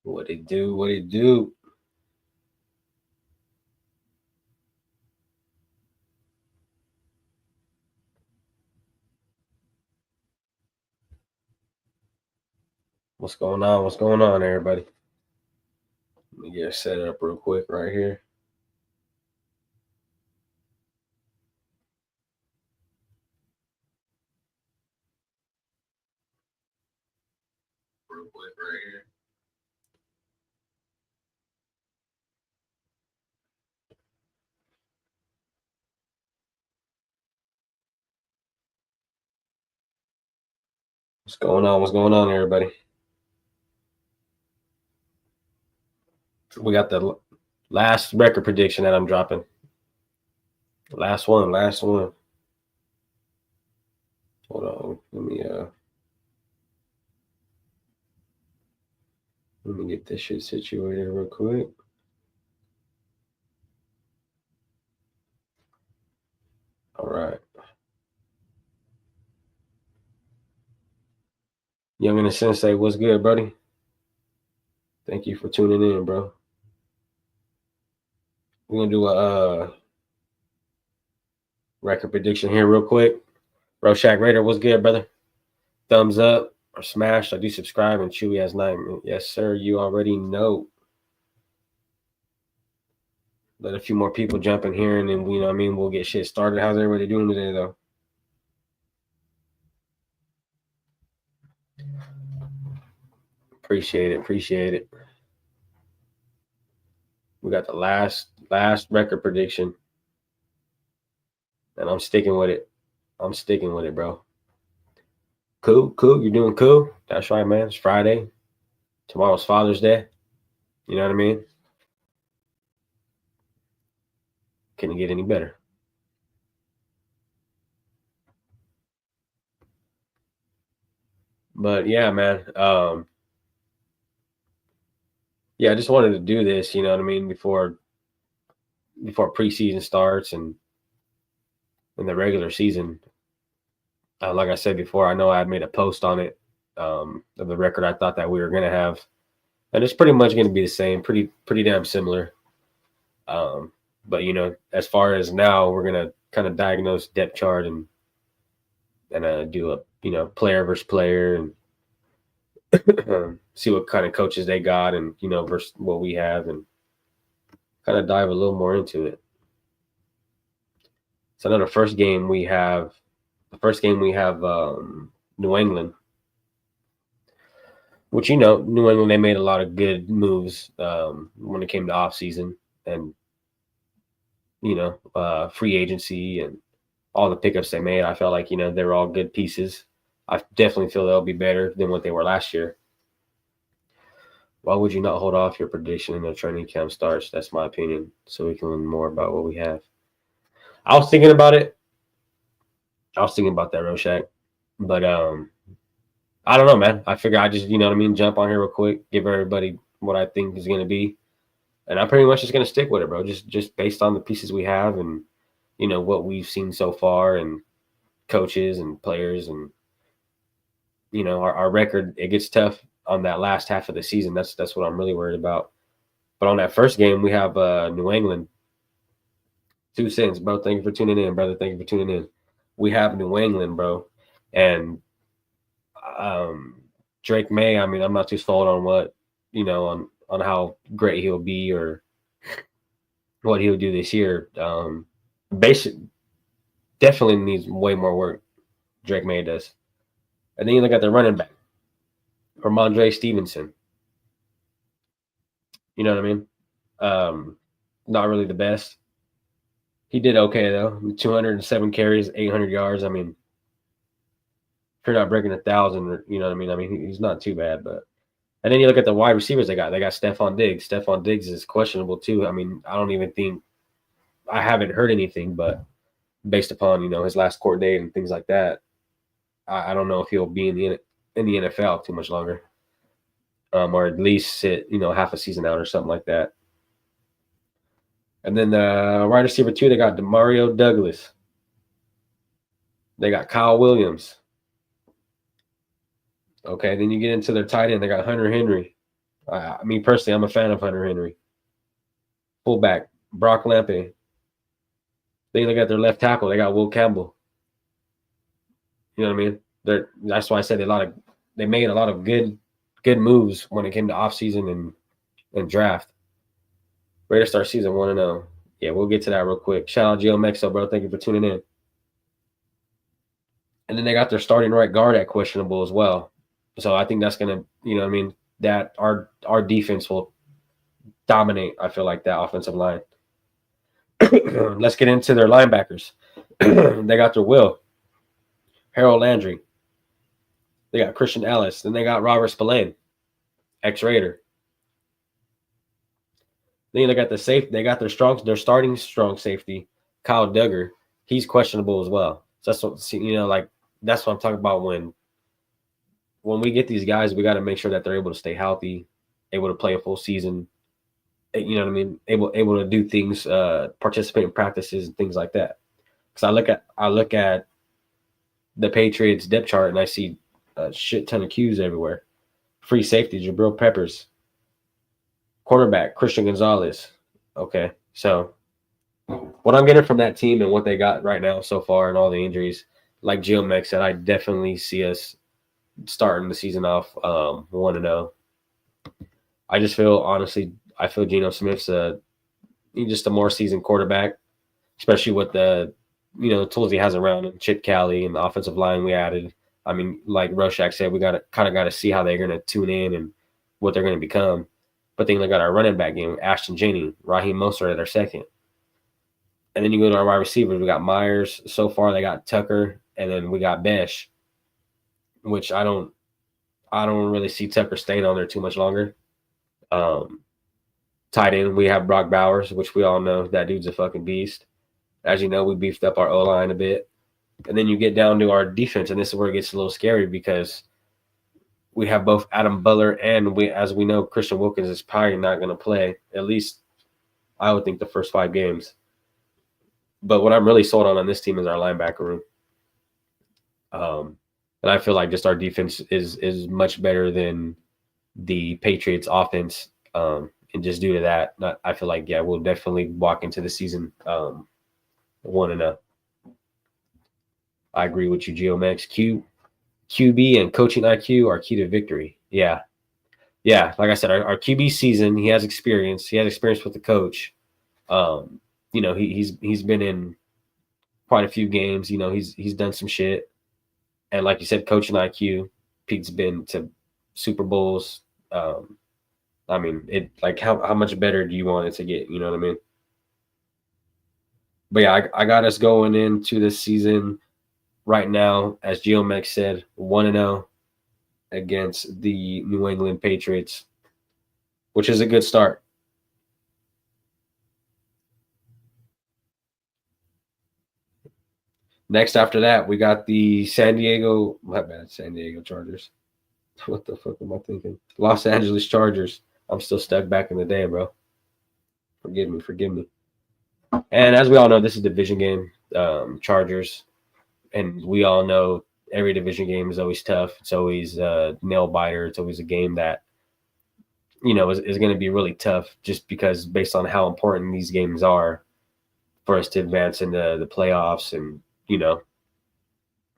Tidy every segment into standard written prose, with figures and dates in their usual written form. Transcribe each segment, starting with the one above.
What it do? What it do? What's going on? What's going on, everybody? Let me get it set up real quick right here. Real quick right here. What's going on? What's going on, everybody? We got the last record prediction that I'm dropping. Last one. Hold on. Let me get this shit situated real quick. All right. Young and the Sensei, what's good, buddy? Thank you for tuning in, bro. We're gonna do a record prediction here real quick. Rorschach Raider, what's good, brother? Thumbs up or smash. I do subscribe and Chewy has 9. Yes, sir. You already know. Let a few more people jump in here and then we'll get shit started. How's everybody doing today though? Appreciate it. We got the last record prediction. And I'm sticking with it. Bro. Cool. You're doing cool. That's right, man. It's Friday. Tomorrow's Father's Day. You know what I mean? Couldn't get any better. But yeah, man. Yeah, I just wanted to do this, you know what I mean, before preseason starts and in the regular season. Like I said before, I know I had made a post on it of the record I thought that we were going to have, and it's pretty much going to be the same, pretty damn similar. But as far as now, we're going to kind of diagnose depth chart and do a player versus player and see what kind of coaches they got and versus what we have and kind of dive a little more into it. So I know the first game we have New England, which New England, they made a lot of good moves when it came to off season and free agency and all the pickups they made. I felt like they're all good pieces. I definitely feel they'll be better than what they were last year. Why would you not hold off your prediction until training camp starts? That's my opinion, so we can learn more about what we have. I was thinking about it. I was thinking about that, Rorschach. But I don't know, man. I figure I just, jump on here real quick, give everybody what I think is going to be. And I'm pretty much just going to stick with it, bro. Just based on the pieces we have and, what we've seen so far and coaches and players and, our record. It gets tough on that last half of the season. That's what I'm really worried about. But on that first game, we have New England. 2 cents, bro. Thank you for tuning in, brother. Thank you for tuning in. We have New England, bro. And Drake May, I mean, I'm not too sold on what, on how great he'll be or what he'll do this year. Definitely needs way more work. Drake May does. And then you look at the running back, Ramondre Stevenson. You know what I mean? Not really the best. He did okay though. 207 carries, 800 yards. I mean, if you're not breaking 1,000, you know what I mean? I mean, he's not too bad, but. And then you look at the wide receivers they got. They got Stephon Diggs. Stephon Diggs is questionable too. I mean, I don't even think I haven't heard anything, but based upon his last court date and things like that, I don't know if he'll be in the NFL too much longer, or at least sit half a season out or something like that. And then the wide receiver 2, they got Demario Douglas. They got Kyle Williams. Okay, then you get into their tight end. They got Hunter Henry. I mean, personally, I'm a fan of Hunter Henry. Fullback, Brock Lampe. Then you look at their left tackle, they got Will Campbell. You know what I mean? That's why I said they made a lot of good moves when it came to offseason and draft. Ready to start season 1-0. Yeah, we'll get to that real quick. Shout out Gio Mexo, bro. Thank you for tuning in. And then they got their starting right guard at questionable as well. So I think that's gonna, you know what I mean, that our defense will dominate, I feel like, that offensive line. Let's get into their linebackers. They got their Will, Harold Landry. They got Christian Ellis. Then they got Robert Spillane, ex-Raider. Then you look at the safe. They got their starting strong safety, Kyle Duggar. He's questionable as well. So that's what, you know, like that's what I'm talking about. When we get these guys, we got to make sure that they're able to stay healthy, able to play a full season. You know what I mean? Able to do things, participate in practices and things like that. Because I look at the Patriots depth chart and I see a shit ton of Qs everywhere. Free safety, Jabril Peppers. Cornerback, Christian Gonzalez. Okay, so what I'm getting from that team and what they got right now so far and all the injuries, like Gio Mex said, I definitely see us starting the season off 1-0. I just feel, honestly, I feel Geno Smith's just a more seasoned quarterback, especially with the tools he has around him, Chip Kelly and the offensive line we added. I mean, like Rorschach said, we got to see how they're going to tune in and what they're going to become. But then they got our running back game, Ashton Janney, Raheem Mostert at our second. And then you go to our wide receivers. We got Myers. So far, they got Tucker, and then we got Besh, which I don't really see Tucker staying on there too much longer. Tight end, we have Brock Bowers, which we all know that dude's a fucking beast. As you know, we beefed up our O-line a bit. And then you get down to our defense, and this is where it gets a little scary because we have both Adam Butler and as we know, Christian Wilkins is probably not going to play, at least I would think the first 5 games. But what I'm really sold on this team is our linebacker room. And I feel like just our defense is much better than the Patriots offense. And just due to that, I feel like, yeah, we'll definitely walk into the season 1-0. I agree with you, Geomex. QB and coaching IQ are key to victory. Yeah. Like I said, our QB season, he has experience. He has experience with the coach. He's been in quite a few games. He's done some shit. And like you said, coaching IQ, Pete's been to Super Bowls. How much better do you want it to get? You know what I mean? But yeah, I got us going into this season right now, as Geomex said, 1-0 against the New England Patriots, which is a good start. Next after that, we got the San Diego Chargers. What the fuck am I thinking? Los Angeles Chargers. I'm still stuck back in the day, bro. Forgive me. And as we all know, this is a division game, Chargers. And we all know every division game is always tough. It's always a nail biter. It's always a game that, is going to be really tough just because based on how important these games are for us to advance into the playoffs and,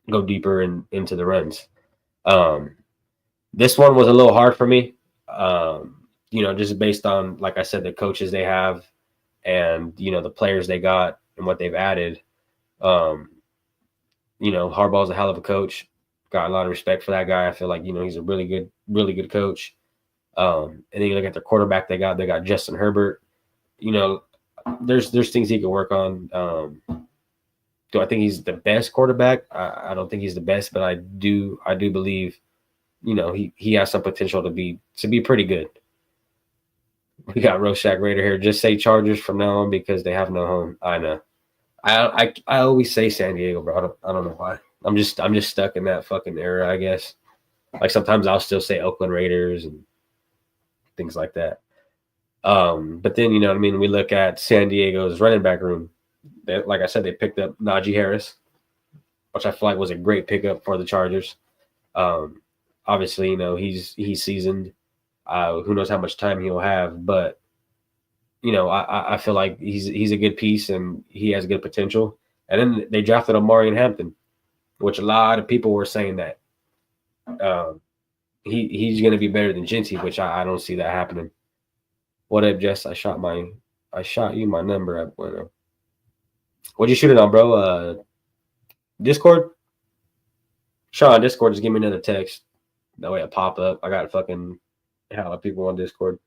go deeper into the runs. This one was a little hard for me, just based on, like I said, the coaches they have and, the players they got and what they've added. Harbaugh's a hell of a coach. Got a lot of respect for that guy. I feel like, he's a really good coach. And then you look at their quarterback they got Justin Herbert. There's things he could work on. Do I think he's the best quarterback? I don't think he's the best, but I do believe, he has some potential to be pretty good. We got Rorschach Raider here. Just say Chargers from now on because they have no home. I know. I always say San Diego, bro. I don't know why. I'm just stuck in that fucking era, I guess. Like sometimes I'll still say Oakland Raiders and things like that. But then we look at San Diego's running back room. Like I said, they picked up Najee Harris, which I feel like was a great pickup for the Chargers. Obviously, he's seasoned. Who knows how much time he'll have, but I feel like he's a good piece and he has good potential. And then they drafted Omarion Hampton, which a lot of people were saying that he's going to be better than Jinty, which I don't see that happening. What up, Jess? I shot you my number at Bueno. What'd you shoot it on, bro? Discord? Sean, Discord, just give me another text. That way it pop up. I got fucking hell of people on Discord.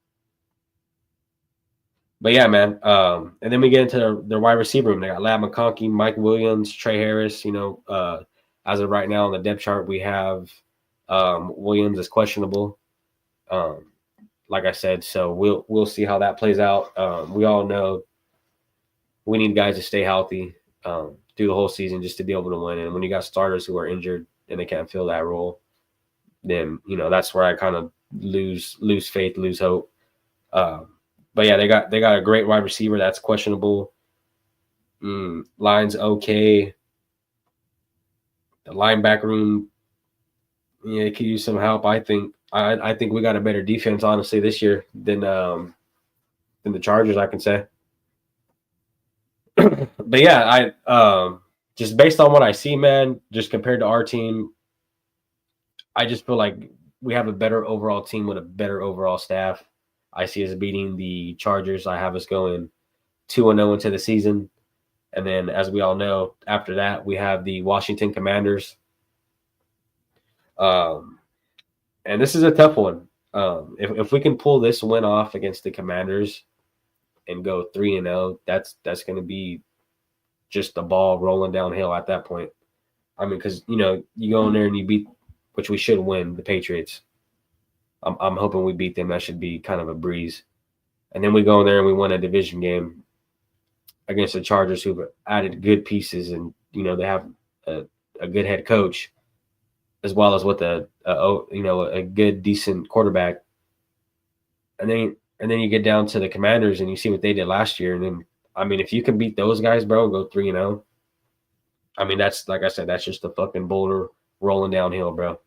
But yeah, man. And then we get into their wide receiver room. They got Lab McConkey, Mike Williams, Trey Harris. As of right now on the depth chart, we have Williams is questionable. Like I said, so we'll see how that plays out. We all know we need guys to stay healthy through the whole season just to be able to win. And when you got starters who are injured and they can't fill that role, then that's where I kind of lose faith, lose hope. But yeah, they got a great wide receiver that's questionable. Line's okay. The linebacker room, yeah, it could use some help. I think we got a better defense, honestly, this year than the Chargers, I can say. But yeah, I just based on what I see, man, just compared to our team, I just feel like we have a better overall team with a better overall staff. I see us beating the Chargers. I have us going 2-0 into the season. And then, as we all know, after that, we have the Washington Commanders. And this is a tough one. If we can pull this win off against the Commanders and go 3-0, that's going to be just the ball rolling downhill at that point. I mean, because you go in there and you beat, which we should win, the Patriots. I'm hoping we beat them. That should be kind of a breeze. And then we go in there and we win a division game against the Chargers, who've added good pieces, and they have a good head coach, as well as with a good decent quarterback. And then you get down to the Commanders and you see what they did last year. And then, I mean, if you can beat those guys, bro, and go 3-0, I mean, that's, like I said, that's just a fucking boulder rolling downhill, bro.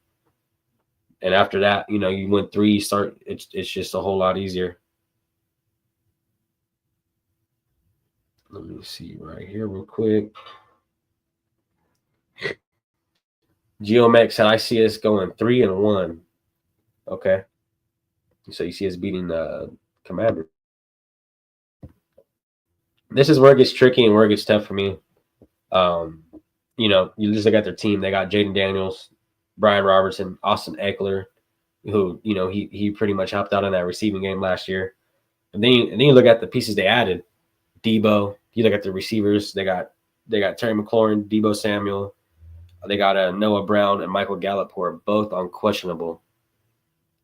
And after that, you win 3, it's just a whole lot easier. Let me see right here real quick. Geomex said, I see us going 3-1. Okay. So you see us beating the Commander. This is where it gets tricky and where it gets tough for me. You just look at their team. They got Jaden Daniels, Brian Robertson, Austin Eckler, who, he pretty much helped out in that receiving game last year. And then you look at the pieces they added. Debo. You look at the receivers. They got Terry McLaurin, Debo Samuel. They got Noah Brown and Michael Gallup, who are both unquestionable.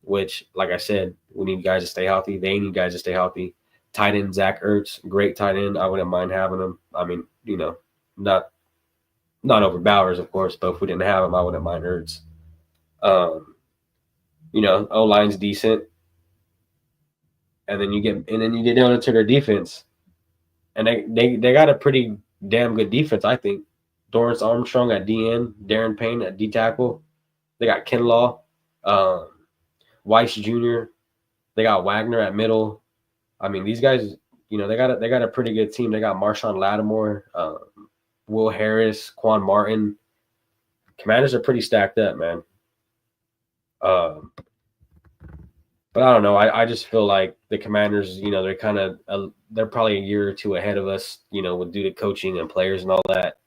Which, like I said, we need guys to stay healthy. They need guys to stay healthy. Tight end Zach Ertz, great tight end. I wouldn't mind having him. I mean, not over Bowers, of course, but if we didn't have him, I wouldn't mind Ertz. O-line's decent. And then you get down into their defense. And they got a pretty damn good defense, I think. Dorrance Armstrong at DN, Darren Payne at D tackle. They got Kinlaw, Weiss Jr. They got Wagner at middle. I mean, these guys, they got a pretty good team. They got Marshawn Lattimore, Will Harris, Quan Martin. Commanders are pretty stacked up, man. But I don't know. I just feel like the Commanders, they're kind of they're probably a year or two ahead of us, with due to coaching and players and all that.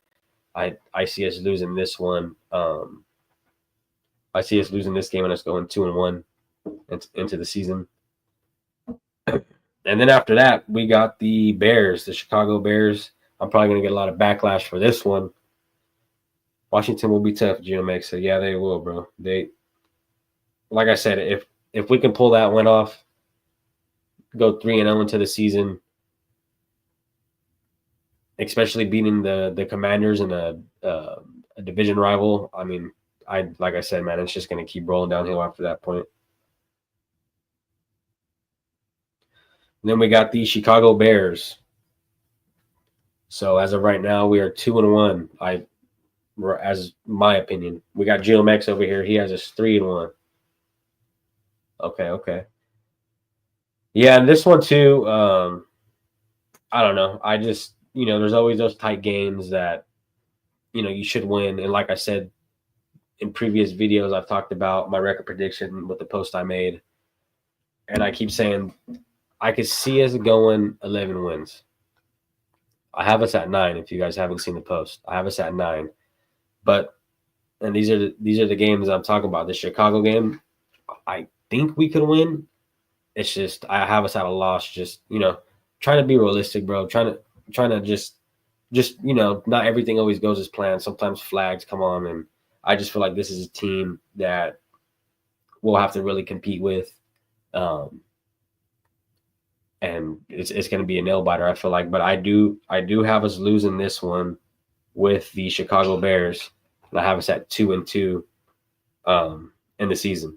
I see us losing this one. I see us losing this game and us going 2-1 into the season. And then after that, we got the Bears, the Chicago Bears. I'm probably going to get a lot of backlash for this one. Washington will be tough, GeoMax said. Yeah, they will, bro. Like I said, if we can pull that one off, go 3-0 into the season, especially beating the Commanders and a division rival, I mean, like I said, man, it's just going to keep rolling downhill after that point. And then we got the Chicago Bears. So as of right now, we are 2-1. As my opinion, we got GeoMax over here. He has us 3-1. Okay. Yeah, and this one too. I don't know. I just there's always those tight games that you should win. And like I said in previous videos, I've talked about my record prediction with the post I made, and I keep saying I could see us going 11 wins. I have us at 9. If you guys haven't seen the post, I have us at 9. But and these are the games I'm talking about. The Chicago game, I think we could win. It's just I have us at a loss. Just trying to be realistic, bro. Trying to just not everything always goes as planned. Sometimes flags come on, and I just feel like this is a team that we'll have to really compete with. Um, and it's going to be a nail biter. I feel like, but I do have us losing this one with the Chicago Bears. And I have us at 2-2 in the season.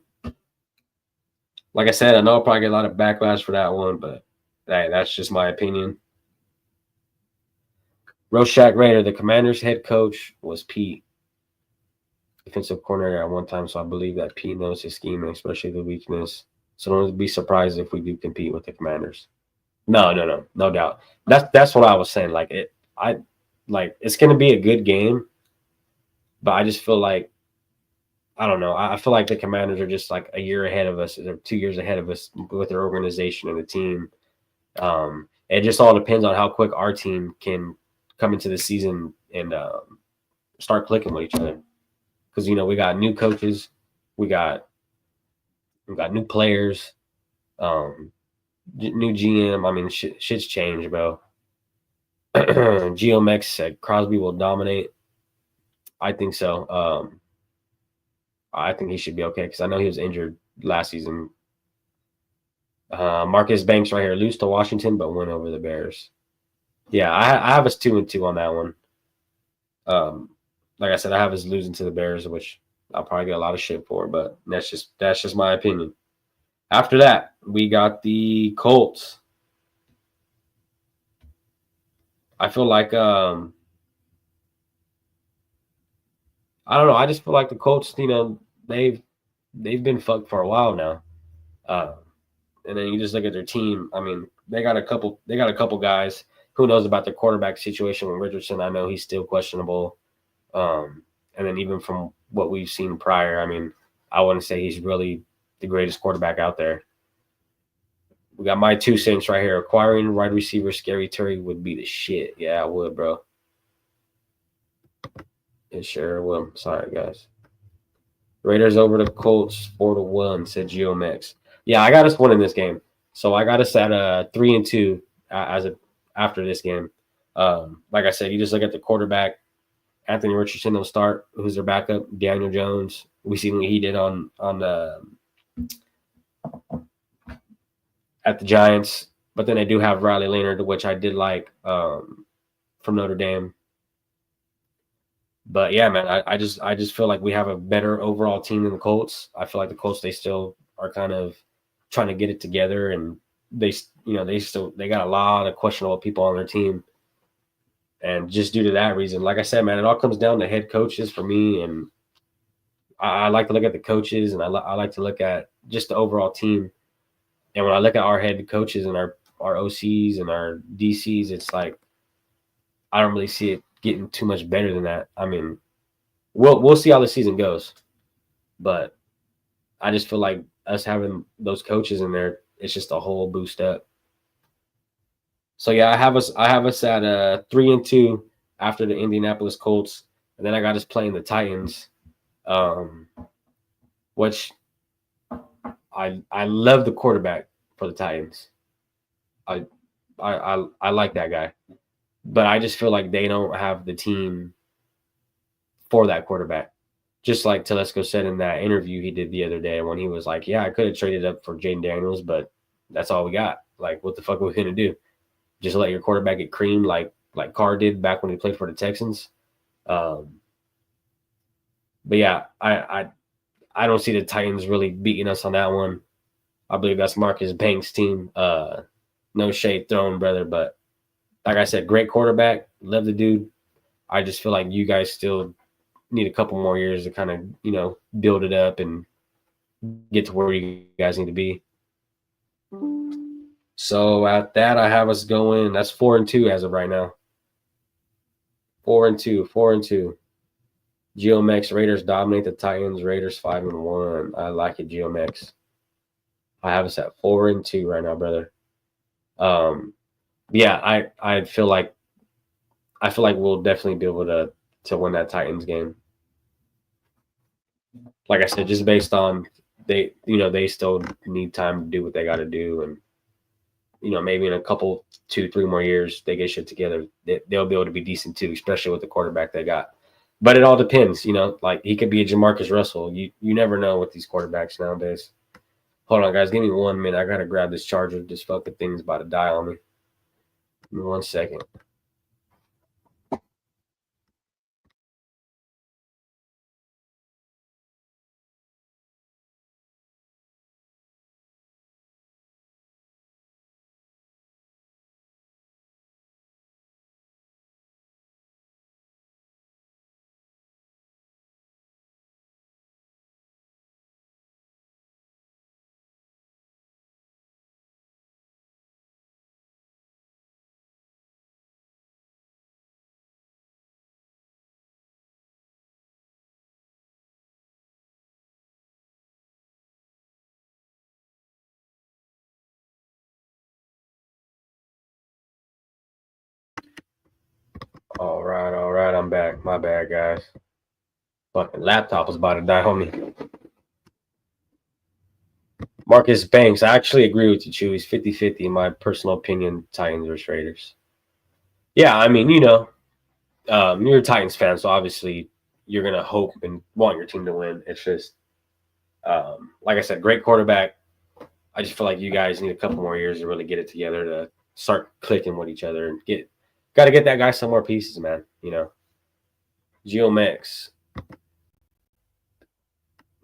Like I said, I know I'll probably get a lot of backlash for that one, but hey, that's just my opinion. Rorschach Raider, the Commanders' head coach was Pete, defensive coordinator at one time, so I believe that Pete knows his scheme and especially the weakness. So don't be surprised if we do compete with the Commanders. No doubt. That's what I was saying. It's going to be a good game, but I just feel like I don't know. I feel like the Commanders are just like a year ahead of us, or 2 years ahead of us with their organization and the team. It just all depends on how quick our team can come into the season and start clicking with each other. Because we got new coaches, we got new players, new GM. I mean, shit's changed, bro. Geomex said Crosby will dominate. I think so. I think he should be okay because I know he was injured last season. Marcus Banks right here, lose to Washington but win over the Bears. Yeah, I have us 2-2 on that one. Like I said, I have us losing to the Bears, which I'll probably get a lot of shit for, but that's just my opinion. After that, we got the Colts. I feel like I don't know. I just feel like the Colts, they've been fucked for a while now. And then you just look at their team. I mean, they got a couple guys. Who knows about their quarterback situation with Richardson? I know he's still questionable. And then even from what we've seen prior, I mean, I wouldn't say he's really the greatest quarterback out there. We got my 2 cents right here. Acquiring wide receiver Scary Terry would be the shit. Yeah, I would, bro. It sure will. Sorry, guys. Raiders over the Colts 4-1, said Geomex. Yeah, I got us winning this game. So I got us at 3-2 after this game. Like I said, you just look at the quarterback. Anthony Richardson will start. Who's their backup? Daniel Jones. We seen what he did on at the Giants. But then they do have Riley Leonard, which I did like from Notre Dame. But yeah, man, I just feel like we have a better overall team than the Colts. I feel like the Colts, they still are kind of trying to get it together, and they got a lot of questionable people on their team. And just due to that reason, like I said, man, it all comes down to head coaches for me. And I like to look at the coaches, and I like to look at just the overall team. And when I look at our head coaches and our OCs and our DCs, it's like I don't really see it getting too much better than that. I mean, we'll see how the season goes, but I just feel like us having those coaches in there, it's just a whole boost up. So yeah, I have us at 3-2 after the Indianapolis Colts, and then I got us playing the Titans, which I love the quarterback for the Titans. I like that guy, but I just feel like they don't have the team for that quarterback. Just like Telesco said in that interview he did the other day when he was like, "Yeah, I could have traded up for Jaden Daniels, but that's all we got. Like, what the fuck are we gonna do? Just let your quarterback get creamed like Carr did back when he played for the Texans." But yeah, I don't see the Titans really beating us on that one. I believe that's Marcus Banks' team. No shade thrown, brother, but like I said, great quarterback. Love the dude. I just feel like you guys still need a couple more years to kind of, build it up and get to where you guys need to be. So at that, I have us going. That's 4-2 as of right now. 4-2, 4-2. Geomex Raiders dominate the Titans. Raiders 5-1. I like it, Geomex. I have us at 4-2 right now, brother. Yeah, I feel like we'll definitely be able to win that Titans game. Like I said, just based on they still need time to do what they got to do, and maybe in a couple 2-3 more years they get shit together, they'll be able to be decent too, especially with the quarterback they got. But it all depends, like he could be a Jamarcus Russell. You never know with these quarterbacks nowadays. Hold on, guys, give me 1 minute. I gotta grab this charger. This fucking thing's about to die on me. Give me 1 second. All right, I'm back. My bad, guys. Fucking laptop was about to die on me. Marcus Banks, I actually agree with you, Chew. He's 50-50 in my personal opinion, Titans versus Raiders. Yeah, I mean, you're a Titans fan, so obviously you're going to hope and want your team to win. It's just, like I said, great quarterback. I just feel like you guys need a couple more years to really get it together to start clicking with each other and got to get that guy some more pieces, man. Geo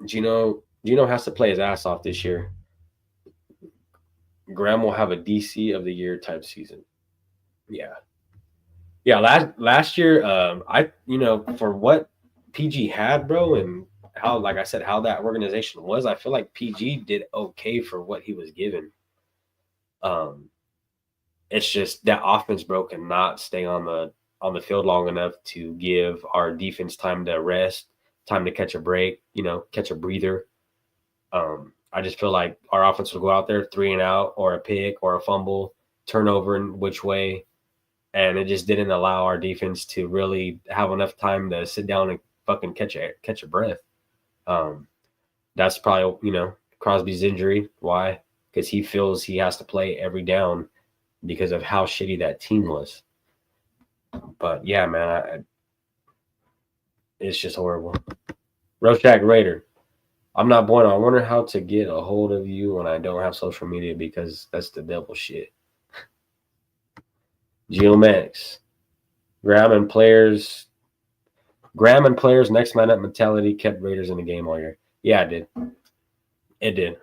Gino has to play his ass off this year. Graham will have a DC of the year type season. Yeah. Yeah, last year, for what PG had, bro, and how, like I said, how that organization was, I feel like PG did okay for what he was given. It's just that offense, bro, cannot stay on the field long enough to give our defense time to rest, time to catch a break, catch a breather. I just feel like our offense will go out there 3 and out, or a pick, or a fumble, turnover in which way. And it just didn't allow our defense to really have enough time to sit down and fucking catch a breath. That's probably Crosby's injury. Why? Because he feels he has to play every down because of how shitty that team was. But yeah, man, it's just horrible. Roshak Raider, I'm not bueno. I wonder how to get a hold of you when I don't have social media, because that's the devil shit. Geomax, Graham and players next man up mentality kept Raiders in the game all year. Yeah, it did.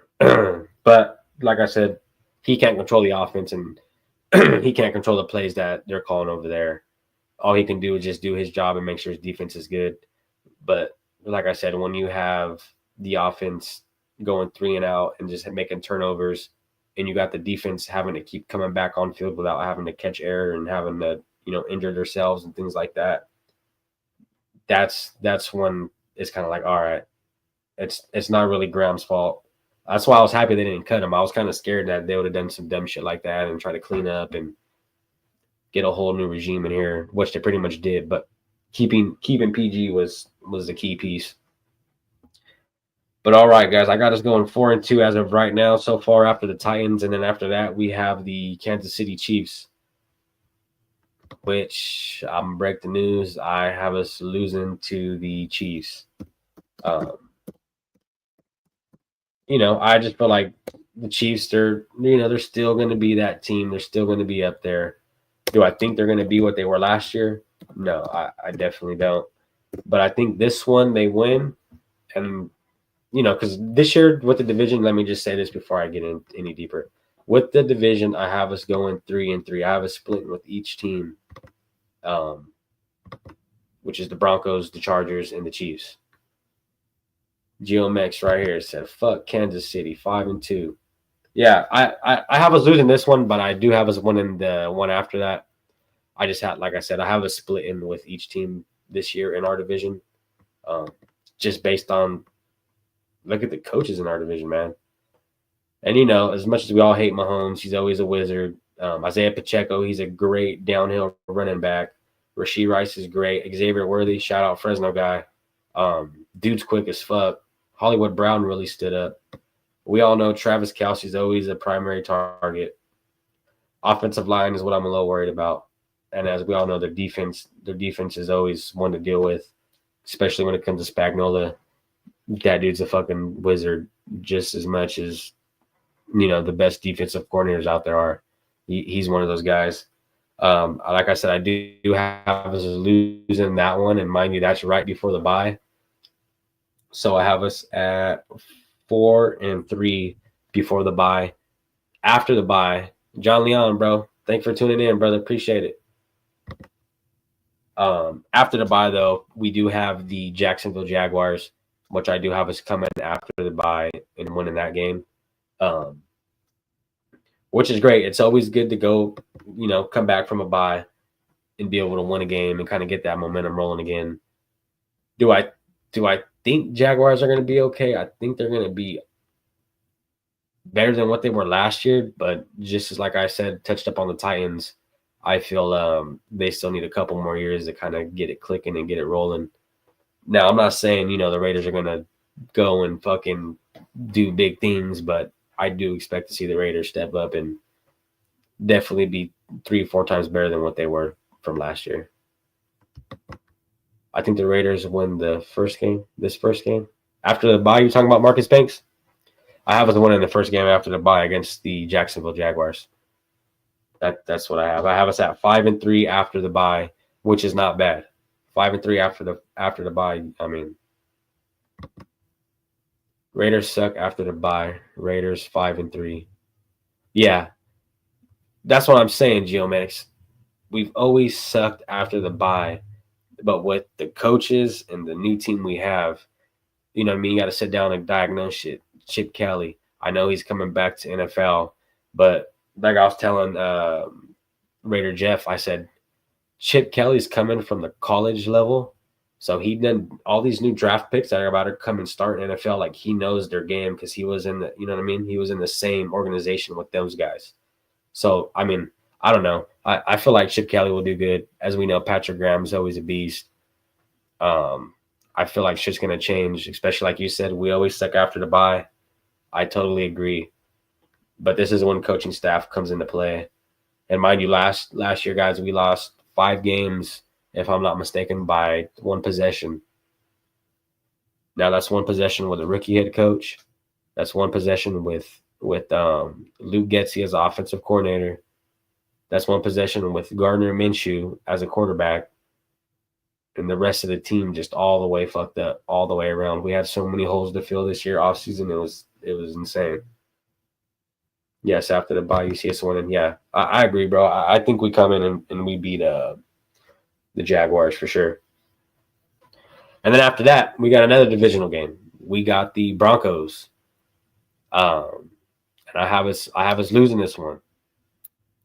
But like I said, he can't control the offense, and he can't control the plays that they're calling over there. All he can do is just do his job and make sure his defense is good. But like I said, when you have the offense going 3 and out and just making turnovers, and you got the defense having to keep coming back on field without having to catch error and having to injure themselves and things like that, that's when it's kind of like, all right, it's not really Graham's fault. That's why I was happy they didn't cut him. I was kind of scared that they would have done some dumb shit like that and try to clean up and get a whole new regime in here, which they pretty much did. But keeping PG was the key piece. But all right, guys, I got us going 4-2 as of right now so far after the Titans, and then after that we have the Kansas City Chiefs, which I'm gonna break the news. I have us losing to the Chiefs. I just feel like the Chiefs, they're still going to be that team. They're still going to be up there. Do I think they're going to be what they were last year? No, I definitely don't. But I think this one they win. And, because this year with the division, let me just say this before I get in any deeper. With the division, I have us going 3-3. I have us splitting with each team, which is the Broncos, the Chargers, and the Chiefs. Geomex right here said, fuck Kansas City, 5-2. Yeah, I have us losing this one, but I do have us winning the one after that. I just had, like I said, I have a split in with each team this year in our division, um, just based on look at the coaches in our division, man. And as much as we all hate Mahomes, he's always a wizard. Isaiah Pacheco, he's a great downhill running back. Rashee Rice is great. Xavier Worthy, shout out Fresno guy. Dude's quick as fuck. Hollywood Brown really stood up. We all know Travis Kelce's always a primary target. Offensive line is what I'm a little worried about. And as we all know, their defense is always one to deal with, especially when it comes to Spagnola. That dude's a fucking wizard just as much as the best defensive coordinators out there are. He's one of those guys. Like I said, I do have us losing that one, and mind you, that's right before the bye. So I have us at 4-3 before the bye. After the bye, John Leon, bro, thanks for tuning in, brother. Appreciate it. After the bye, though, we do have the Jacksonville Jaguars, which I do have us coming after the bye and winning that game. Which is great. It's always good to go, come back from a bye and be able to win a game and kind of get that momentum rolling again. Do I think Jaguars are going to be okay? I think they're going to be better than what they were last year, but just as like I said, touched up on the Titans, I feel they still need a couple more years to kind of get it clicking and get it rolling. Now, I'm not saying, the Raiders are going to go and fucking do big things, but I do expect to see the Raiders step up and definitely be 3 or 4 times better than what they were from last year. I think the Raiders win this first game. After the bye, you're talking about Marcus Banks? I have us winning the first game after the bye against the Jacksonville Jaguars. That's what I have. I have us at 5-3 after the bye, which is not bad. 5-3 after the bye. I mean, Raiders suck after the bye. Raiders 5-3. Yeah, that's what I'm saying, Geomatics. We've always sucked after the bye, but with the coaches and the new team we have, you know what I mean? You got to sit down and diagnose shit. Chip Kelly, I know he's coming back to NFL, but like I was telling Raider Jeff, I said, Chip Kelly's coming from the college level. So he done all these new draft picks that are about to come and start in NFL. Like he knows their game because he was in the, you know what I mean? He was in the same organization with those guys. So, I mean, I don't know. I feel like Chip Kelly will do good. As we know, Patrick Graham's always a beast. I feel like shit's going to change, especially like you said, we always suck after the bye. I totally agree. But this is when coaching staff comes into play. And mind you, last year, guys, we lost 5 games, if I'm not mistaken, by 1 possession. Now, that's 1 possession with a rookie head coach. That's 1 possession with Luke Getsy as offensive coordinator. That's 1 possession with Gardner Minshew as a quarterback. And the rest of the team just all the way fucked up, all the way around. We had so many holes to fill this year offseason. It was insane. Yes, after the bye, you see us winning. Yeah, I agree, bro. I think we come in and we beat the Jaguars for sure. And then after that, we got another divisional game. We got the Broncos. And I have us losing this one.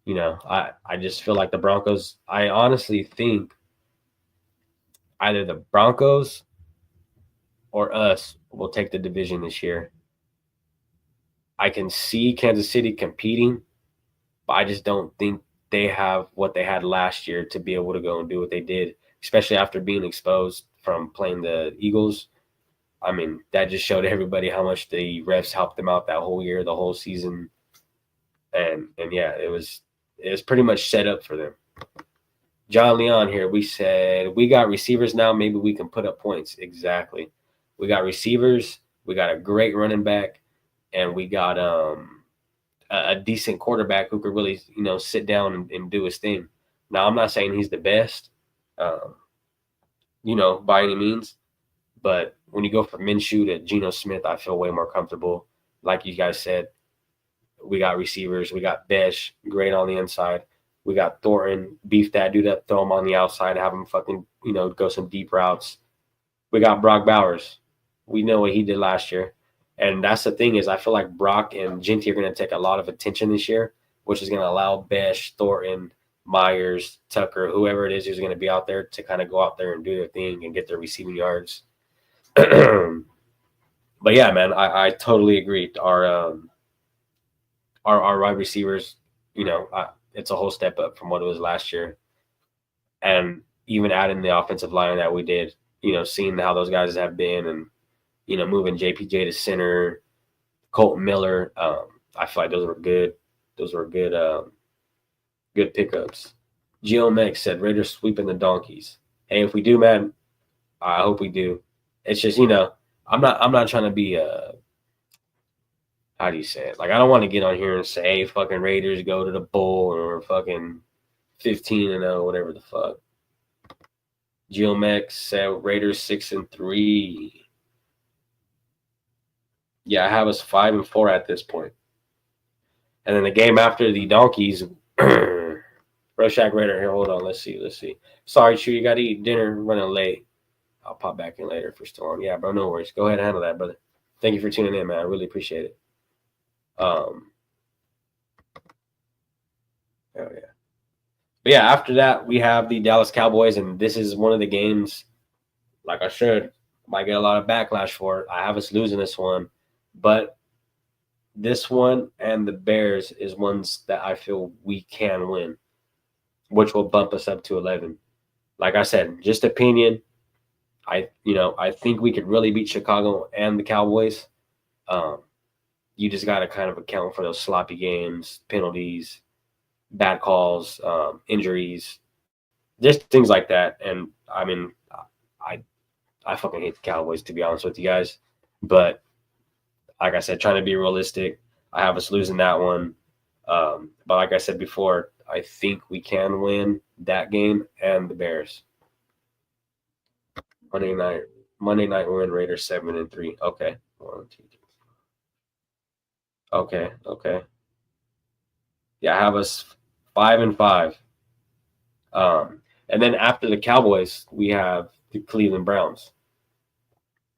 I just feel like the Broncos, I honestly think either the Broncos or us will take the division this year. I can see Kansas City competing, but I just don't think they have what they had last year to be able to go and do what they did, especially after being exposed from playing the Eagles. I mean, that just showed everybody how much the refs helped them out that whole year, the whole season. And yeah, it was pretty much set up for them. John Leon here, we said, we got receivers now. Maybe we can put up points. Exactly. We got receivers. We got a great running back. And we got a decent quarterback who could really, sit down and do his thing. Now, I'm not saying he's the best, by any means. But when you go from Minshew to Geno Smith, I feel way more comfortable. Like you guys said, we got receivers. We got Besh, great on the inside. We got Thornton, beef that dude up, throw him on the outside, have him fucking, go some deep routes. We got Brock Bowers. We know what he did last year. And that's the thing is I feel like Brock and Ginty are going to take a lot of attention this year, which is going to allow Besh, Thornton, Myers, Tucker, whoever it is who's going to be out there to kind of go out there and do their thing and get their receiving yards. But yeah, man, I totally agree. Our wide receivers, it's a whole step up from what it was last year. And even adding the offensive line that we did, seeing how those guys have been and, moving JPJ to center, Colton Miller, I feel like those were good. Those were good pickups. GeoMex said Raiders sweeping the Donkeys. Hey, if we do, man, I hope we do. It's just, I'm not trying to be how do you say it? Like, I don't want to get on here and say, hey, fucking Raiders go to the bowl or fucking 15-0, whatever the fuck. GeoMex said Raiders 6-3. Yeah, I have us 5-4 at this point. And then the game after the Donkeys, Rorschach Raider here. Hold on, let's see. Sorry, Chew, you got to eat dinner. Running late. I'll pop back in later if we're still on. Yeah, bro, no worries. Go ahead and handle that, brother. Thank you for tuning in, man. I really appreciate it. Hell yeah. But yeah, after that, we have the Dallas Cowboys, and this is one of the games, like I said, might get a lot of backlash for it. I have us losing this one, but this one and the Bears is ones that I feel we can win, which will bump us up to 11. Like I said, just opinion. I think we could really beat Chicago and the Cowboys. You just got to kind of account for those sloppy games, penalties, bad calls, injuries, just things like that. And I mean, I fucking hate the Cowboys, to be honest with you guys. But like I said, trying to be realistic, I have us losing that one. But like I said before, I think we can win that game and the Bears. Monday night win, Raiders 7-3. Okay. 1, 2, 3. Okay. Yeah, I have us 5-5. And then after the Cowboys, we have the Cleveland Browns.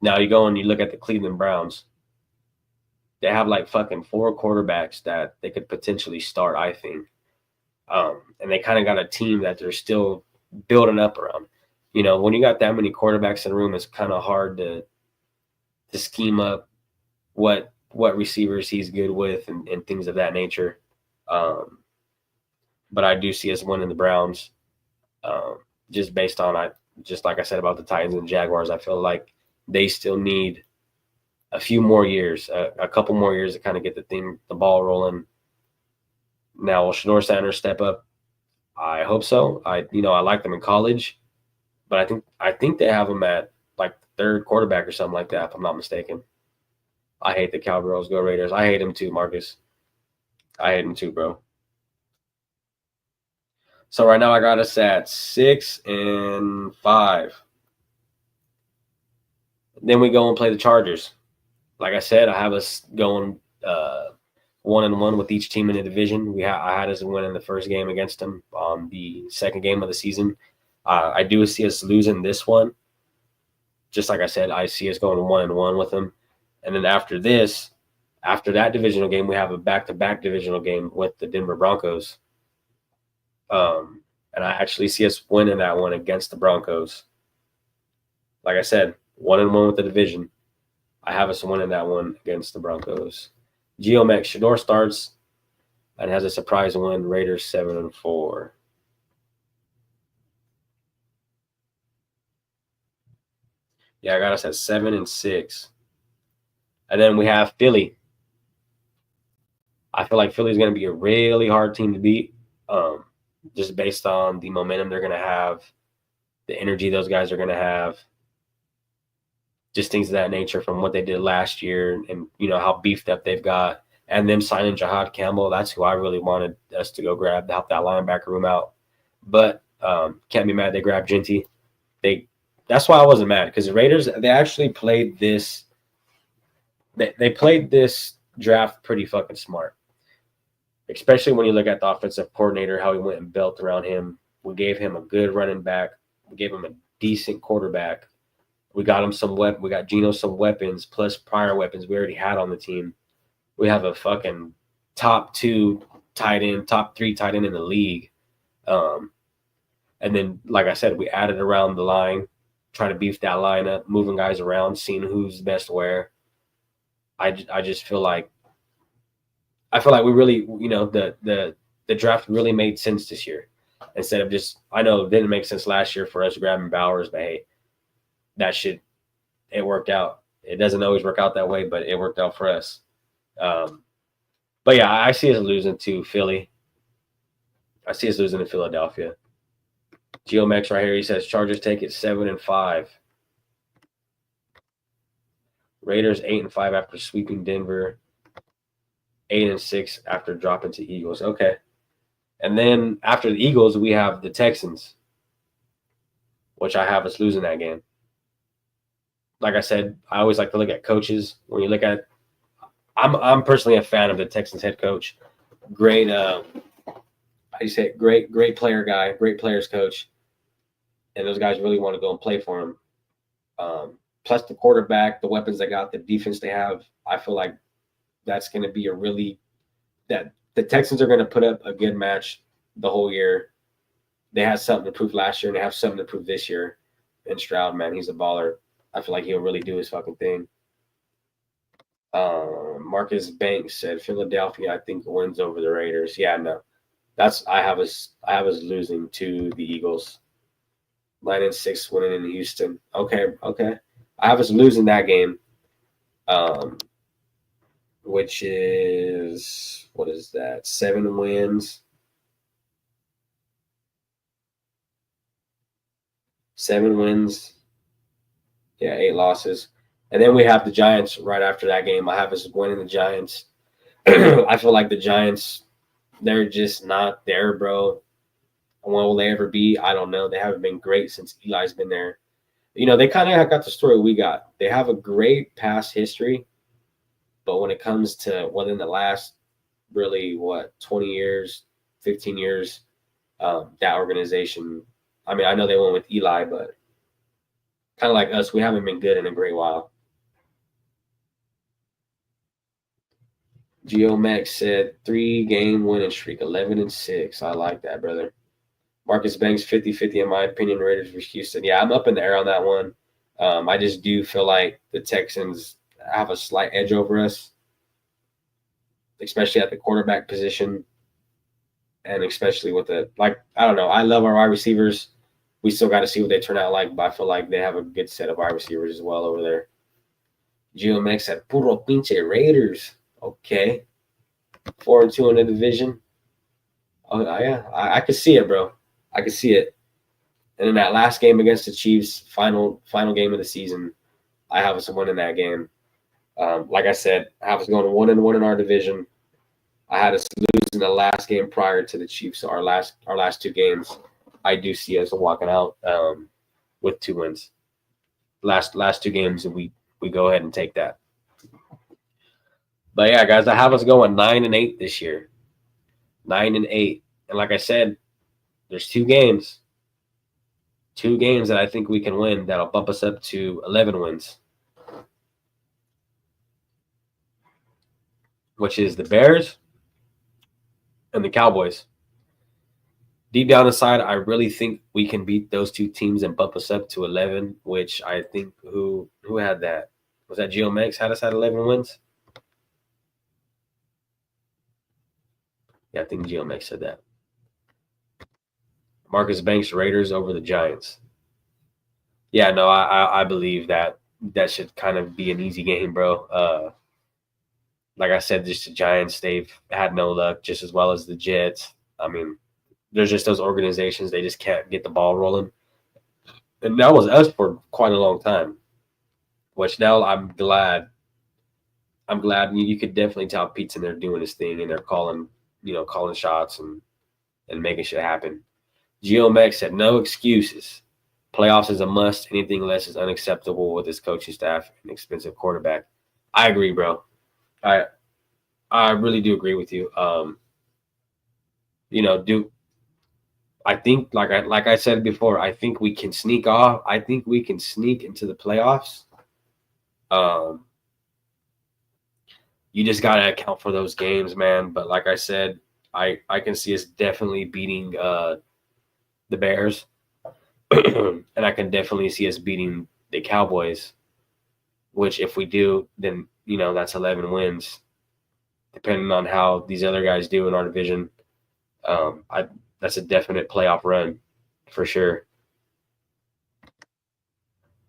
Now you go and you look at the Cleveland Browns. They have like fucking 4 quarterbacks that they could potentially start, I think. And they kind of got a team that they're still building up around. When you got that many quarterbacks in the room, it's kind of hard to scheme up what receivers he's good with and things of that nature. But I do see us winning the Browns, just based on just like I said about the Titans and Jaguars. I feel like they still need a few more years, a couple more years to kind of get the ball rolling. Now, will Shedeur Sanders step up? I hope so. I like them in college, but I think they have him at like third quarterback or something like that, if I'm not mistaken. I hate the Cowgirls. Go Raiders. I hate him too, Marcus. I hate him too, bro. So right now I got us at 6-5. Then we go and play the Chargers. Like I said, I have us going 1-1 with each team in the division. I had us winning the first game against them on the second game of the season. I do see us losing this one. Just like I said, I see us going 1-1 with them. And then after that divisional game, we have a back-to-back divisional game with the Denver Broncos. And I actually see us winning that one against the Broncos. Like I said, 1-1 with the division. I have us winning that one against the Broncos. GeoMex, Shedeur starts and has a surprise win. Raiders 7-4. Yeah, I got us at 7-6. And then we have Philly. I feel like Philly is going to be a really hard team to beat, just based on the momentum they're going to have, the energy those guys are going to have, just things of that nature from what they did last year and, how beefed up they've got. And them signing Jahad Campbell, that's who I really wanted us to go grab to help that linebacker room out. But can't be mad they grabbed Ginty. That's why I wasn't mad, because the Raiders, they actually played this – they played this draft pretty fucking smart, especially when you look at the offensive coordinator, how he went and built around him. We gave him a good running back. We gave him a decent quarterback. We got him some weapon. We got Geno some weapons plus prior weapons we already had on the team. We have a fucking top 3 tight end in the league. And then, like I said, we added around the line, trying to beef that line up, moving guys around, seeing who's best where. I just feel like we really, the draft really made sense this year. Instead of just, I know it didn't make sense last year for us grabbing Bowers, but hey, it worked out. It doesn't always work out that way, but it worked out for us. But yeah, I see us losing to Philly. I see us losing to Philadelphia. Geomex right here, he says Chargers take it 7-5. Raiders 8-5 after sweeping Denver. 8-6 after dropping to Eagles. Okay. And then after the Eagles, we have the Texans, which I have us losing that game. Like I said, I always like to look at coaches. When you look at, I'm personally a fan of the Texans head coach. Great, how do you say it? Great player guy, great players coach, and those guys really want to go and play for him. Plus the quarterback, the weapons they got, the defense they have. I feel like that's going to be that the Texans are going to put up a good match the whole year. They had something to prove last year, and they have something to prove this year. And Stroud, man, he's a baller. I feel like he'll really do his fucking thing. Marcus Banks said Philadelphia, I think, wins over the Raiders. Yeah, no. I have us losing to the Eagles. 9-6 winning in Houston. Okay. I have us losing that game. Which is, what is that? 7 wins. 7 wins. Yeah, 8 losses. And then we have the Giants right after that game. I have us winning the Giants. I feel like the Giants, they're just not there, bro. When will they ever be? I don't know. They haven't been great since Eli's been there. They kind of got the story we got. They have a great past history, but when it comes to within the last really, 20 years, 15 years, that organization, I mean, I know they went with Eli, but kind of like us, we haven't been good in a great while. Geomex said 3-game winning streak, 11-6. I like that, brother. Marcus Banks, 50-50 in my opinion, Raiders versus Houston. Yeah, I'm up in the air on that one. I just do feel like the Texans have a slight edge over us, especially at the quarterback position, and especially with I don't know. I love our wide receivers. We still got to see what they turn out like, but I feel like they have a good set of wide receivers as well over there. Geomex said, puro pinche Raiders. Okay. 4-2 in the division. Oh, yeah. I could see it, bro. I could see it. And in that last game against the Chiefs, final game of the season, I have us winning that game. Like I said, I have us going 1-1 in our division. I had us losing the last game prior to the Chiefs. So our last 2 games, I do see us walking out with 2 wins. Last 2 games, and we go ahead and take that. But yeah, guys, I have us going 9-8 this year. 9-8, and like I said, there's 2 games that I think we can win that'll bump us up to 11 wins, which is the Bears and the Cowboys. Deep down inside, I really think we can beat those 2 teams and bump us up to 11, which I think who had that? Was that Geomex had us at 11 wins? Yeah, I think Geomex said that. Marcus Banks, Raiders over the Giants. Yeah, no, I believe that should kind of be an easy game, bro. Like I said, just the Giants, they've had no luck, just as well as the Jets. I mean, there's just those organizations, they just can't get the ball rolling. And that was us for quite a long time, which now I'm glad you could definitely tell Pete's in there doing his thing, and they're calling shots and making shit happen. Geomex said no excuses. Playoffs is a must. Anything less is unacceptable with his coaching staff and expensive quarterback. I agree, bro. I really do agree with you. I think, like I said before, I think we can sneak off. I think we can sneak into the playoffs. Um, you just gotta account for those games, man. But like I said, I can see us definitely beating the Bears, and I can definitely see us beating the Cowboys. Which, if we do, then that's 11 wins, depending on how these other guys do in our division. I That's a definite playoff run for sure.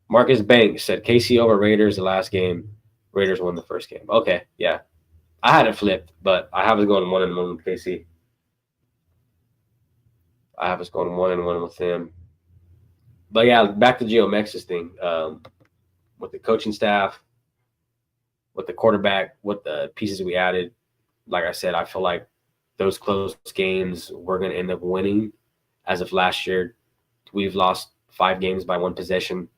Marcus Banks said KC over Raiders the last game. Raiders won the first game. Okay, yeah. I had it flipped, but I have us going 1-1 with KC. I have us going 1-1 with him. But yeah, back to GeoMex's thing. With the coaching staff, with the quarterback, with the pieces we added, like I said, I feel like those close games we're going to end up winning. As of last year, we've lost 5 games by 1 possession.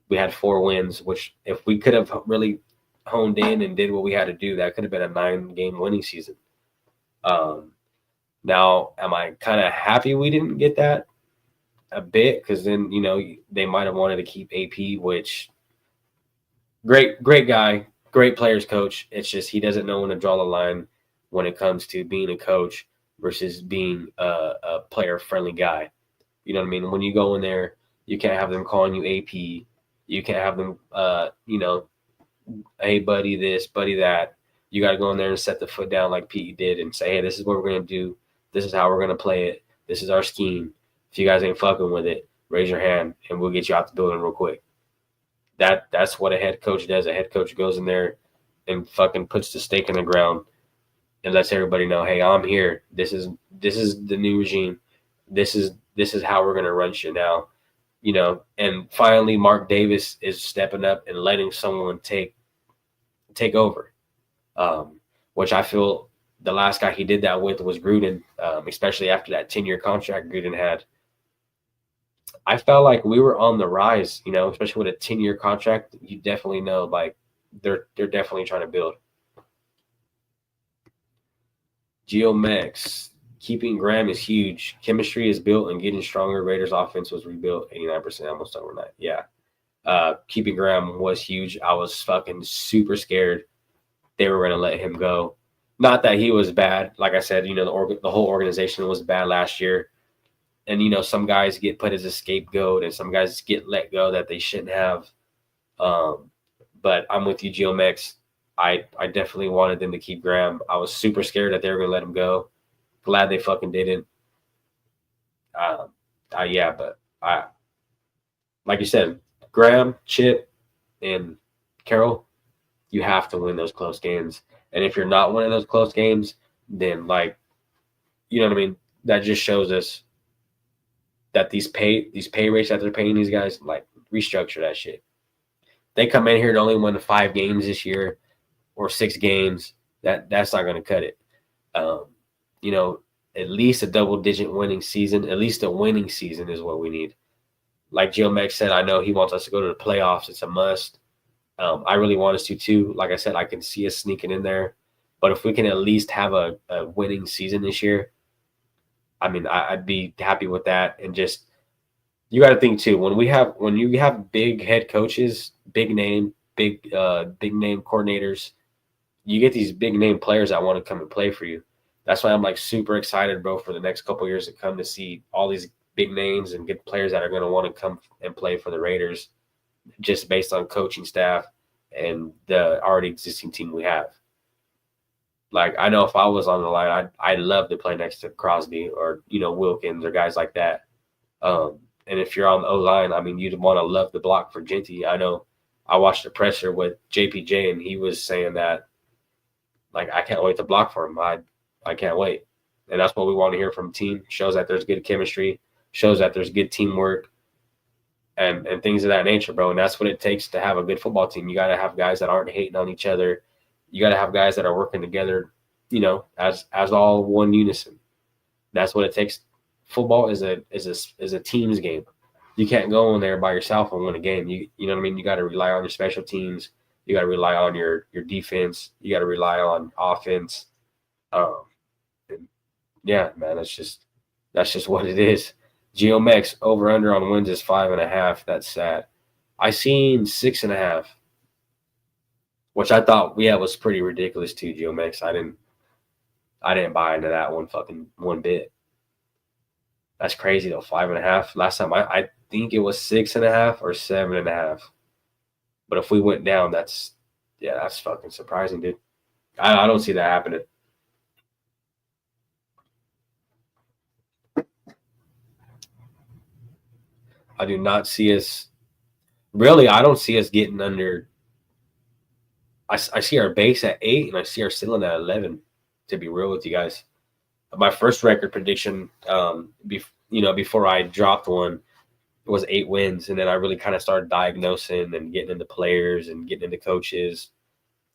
We had 4 wins, which if we could have really honed in and did what we had to do, that could have been a 9-game winning season. Now, am I kind of happy we didn't get that? A bit, because then they might have wanted to keep AP, which great guy, great players coach. It's just he doesn't know when to draw the line when it comes to being a coach versus being a player friendly guy. You know what I mean? When you go in there, you can't have them calling you AP. You can't have them, hey buddy this, buddy that. You got to go in there and set the foot down like Pete did and say, hey, this is what we're gonna do. This is how we're gonna play it. This is our scheme. If you guys ain't fucking with it, raise your hand and we'll get you out the building real quick. That's what a head coach does. A head coach goes in there and fucking puts the stake in the ground and lets everybody know, hey, I'm here. This is the new regime. This is how we're gonna run shit now. And finally Mark Davis is stepping up and letting someone take over. Which I feel the last guy he did that with was Gruden, especially after that 10-year contract Gruden had. I felt like we were on the rise, especially with a 10-year contract. You definitely know, like, they're definitely trying to build. GeoMex, keeping Graham is huge. Chemistry is built and getting stronger. Raiders offense was rebuilt 89% almost overnight. Yeah. Keeping Graham was huge. I was fucking super scared they were going to let him go. Not that he was bad. Like I said, the whole organization was bad last year. And, some guys get put as a scapegoat and some guys get let go that they shouldn't have. But I'm with you, GeoMex. I definitely wanted them to keep Graham. I was super scared that they were going to let him go. Glad they fucking didn't. But like you said, Graham, Chip, and Carroll, you have to win those close games. And if you're not winning those close games, then you know what I mean? That just shows us that these pay rates that they're paying these guys, restructure that shit. They come in here to only win 5 games this year or 6 games. That's not going to cut it. At least a double-digit winning season. At least a winning season is what we need. Like GeoMex said, I know he wants us to go to the playoffs. It's a must. I really want us to too. Like I said, I can see us sneaking in there. But if we can at least have a winning season this year, I mean, I'd be happy with that. And just, you got to think too, when you have big head coaches, big name coordinators, you get these big name players that want to come and play for you. That's why I'm super excited, bro, for the next couple of years to come to see all these big names and good players that are going to want to come and play for the Raiders, just based on coaching staff and the already existing team we have. Like, I know if I was on the line, I'd love to play next to Crosby or, Wilkins or guys like that. And if you're on the O-line, I mean, you'd want to love the block for Genty. I know I watched the presser with JPJ, and he was saying that, I can't wait to block for him. I can't wait. And that's what we want to hear from a team. Shows that there's good chemistry, shows that there's good teamwork, and things of that nature, bro. And that's what it takes to have a good football team. You got to have guys that aren't hating on each other. You got to have guys that are working together, as all one unison. That's what it takes. Football is a team's game. You can't go in there by yourself and win a game. You know what I mean? You got to rely on your special teams. You got to rely on your defense. You got to rely on offense. Yeah, man, that's just what it is. Geomex over under on wins is 5.5. That's sad. I seen 6.5, which I thought was pretty ridiculous too. Geomex, I didn't buy into that one bit. That's crazy though. 5.5. Last time I think it was 6.5 or 7.5. But if we went down, that's fucking surprising, dude. I don't see that happening. I do not see us. Really, I don't see us getting under. I see our base at 8, and I see our ceiling at 11. To be real with you guys, my first record prediction, before I dropped one, was 8 wins, and then I really kind of started diagnosing and getting into players and getting into coaches,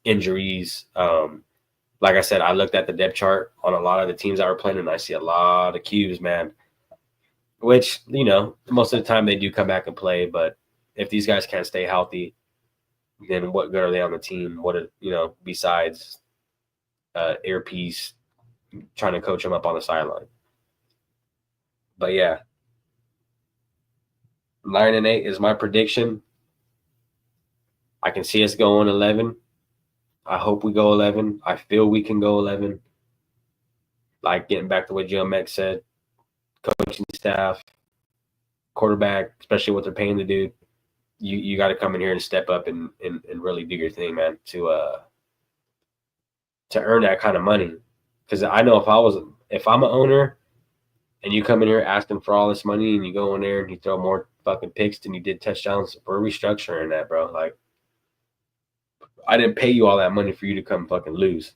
injuries. Like I said, I looked at the depth chart on a lot of the teams that were playing, and I see a lot of Qs, man. Which, most of the time they do come back and play, but if these guys can't stay healthy, then what good are they on the team? Besides earpiece, trying to coach them up on the sideline. But yeah, 9-8 is my prediction. I can see us going 11. I hope we go 11. I feel we can go 11. Like getting back to what Joe Meck said, coaching staff, quarterback, especially what they're paying the dude, you got to come in here and step up and really do your thing, man, to earn that kind of money. Because I know if I'm an owner and you come in here asking for all this money and you go in there and you throw more fucking picks than you did touchdowns, we're restructuring that, bro. Like, I didn't pay you all that money for you to come fucking lose.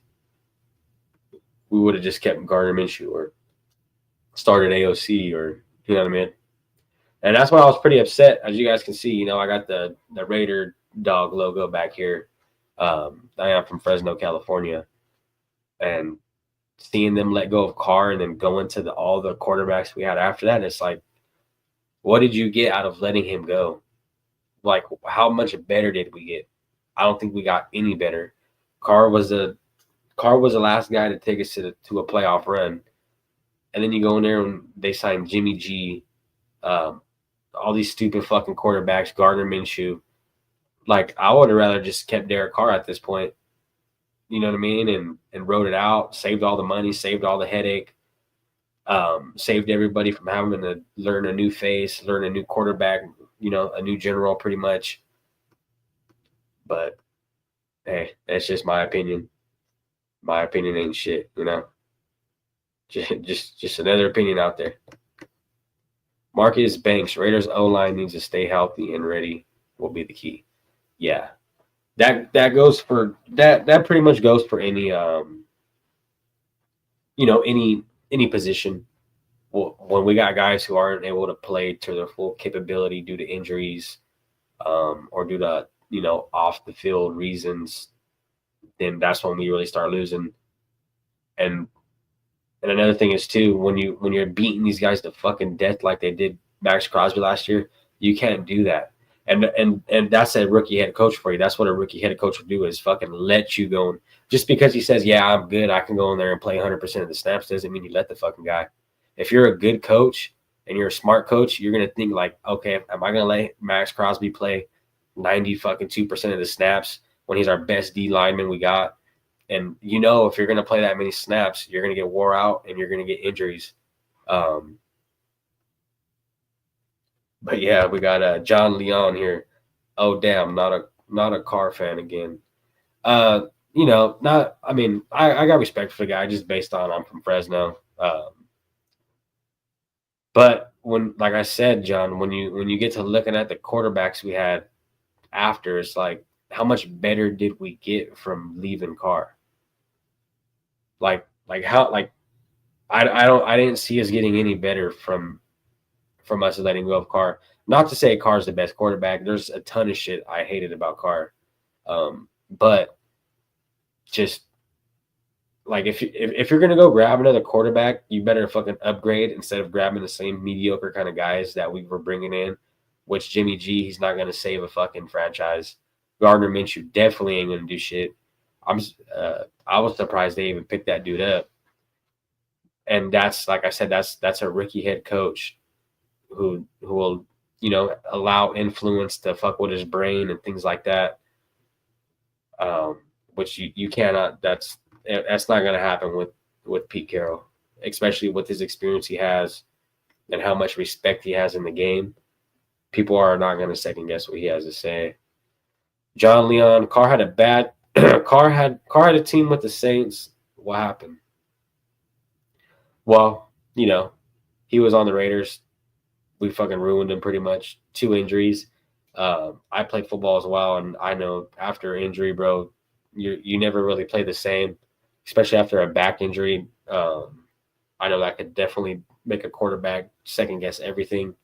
We would have just kept Gardner Minshew or started AOC, or you know what I mean. And that's why I was pretty upset. As you guys can see, I got the Raider dog logo back here. I am from Fresno, California, and seeing them let go of Carr and then go into all the quarterbacks we had after that, it's like, what did you get out of letting him go? Like, how much better did we get? I don't think we got any better. Carr was the last guy to take us to a playoff run, and then you go in there and they signed Jimmy G, all these stupid fucking quarterbacks, Gardner Minshew. Like, I would have rather just kept Derek Carr at this point. You know what I mean? And wrote it out, saved all the money, saved all the headache, saved everybody from having to learn a new face, learn a new quarterback, a new general pretty much. But hey, that's just my opinion. My opinion ain't shit, Just another opinion out there. Marcus Banks, Raiders O-line needs to stay healthy and ready will be the key. Yeah. That goes for that pretty much goes for any any position. Well, when we got guys who aren't able to play to their full capability due to injuries, or due to off the field reasons, then that's when we really start losing. And another thing is too, when you're beating these guys to fucking death like they did Max Crosby last year, you can't do that. And that's a rookie head coach for you. That's what a rookie head coach would do, is fucking let you go. Just because he says, yeah, I'm good, I can go in there and play 100% of the snaps, doesn't mean you let the fucking guy. If you're a good coach and you're a smart coach, you're going to think like, okay, am I going to let Max Crosby play 92% of the snaps when he's our best D lineman we got? And if you're going to play that many snaps, you're going to get wore out and you're going to get injuries. But yeah, we got John Leon here. Oh damn, not a Carr fan again. I got respect for the guy just based on I'm from Fresno. But like I said, John, when you get to looking at the quarterbacks we had after, it's like, how much better did we get from leaving Carr? I didn't see us getting any better from us letting go of Carr. Not to say Carr's the best quarterback. There's a ton of shit I hated about Carr. But just like, if you're gonna go grab another quarterback, you better fucking upgrade instead of grabbing the same mediocre kind of guys that we were bringing in. Which Jimmy G, he's not gonna save a fucking franchise. Gardner Minshew definitely ain't gonna do shit. I was surprised they even picked that dude up. And that's, like I said, that's a rookie head coach. who will, allow influence to fuck with his brain and things like that. Which you cannot. That's not going to happen with Pete Carroll, especially with his experience he has and how much respect he has in the game. People are not going to second guess what he has to say. John Leon, Carr had a bad Carr had a team with the Saints. What happened? Well, he was on the Raiders. We fucking ruined him pretty much. 2 injuries. I played football as well, and I know after injury, bro, you never really play the same, especially after a back injury. I know that could definitely make a quarterback second guess everything.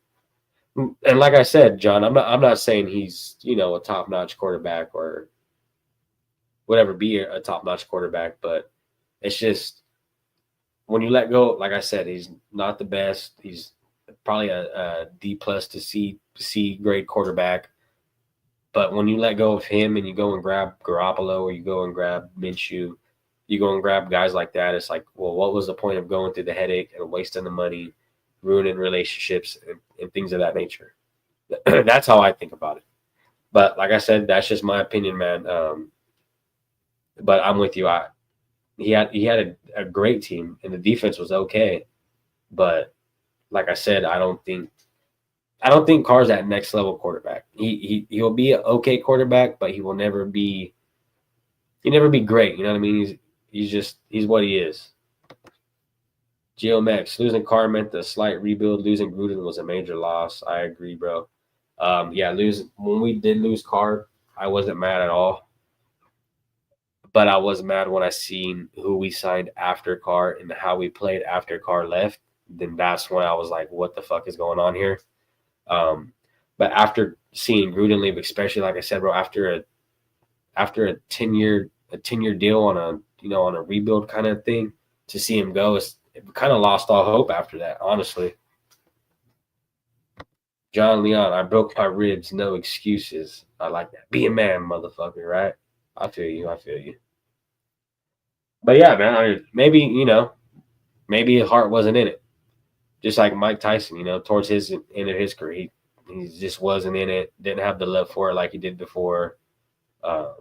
And like I said, John, I'm not saying he's a top notch quarterback or whatever, be a top notch quarterback, but it's just when you let go, like I said, he's not the best. He's probably a D plus to C grade quarterback. But when you let go of him and you go and grab Garoppolo or you go and grab Minshew, you go and grab guys like that, it's like, well, what was the point of going through the headache and wasting the money, ruining relationships and things of that nature? That's how I think about it. But like I said, that's just my opinion, man. But I'm with you. He had a great team and the defense was okay. But like I said, I don't think Carr's that next level quarterback. He'll be an okay quarterback, but he'll never be great. You know what I mean? He's what he is. GeoMax, losing Carr meant a slight rebuild. Losing Gruden was a major loss. I agree, bro. When we did lose Carr, I wasn't mad at all. But I was mad when I seen who we signed after Carr and how we played after Carr left. Then that's when I was like, what the fuck is going on here? But after seeing Gruden leave, especially like I said, bro, after a 10-year deal on a rebuild kind of thing, to see him go, it kind of lost all hope after that, honestly. John Leon, I broke my ribs, no excuses. I like that. Be a man, motherfucker, right? I feel you. But yeah, man, I mean, maybe his heart wasn't in it. Just like Mike Tyson, towards his end of his career, he just wasn't in it. Didn't have the love for it like he did before. And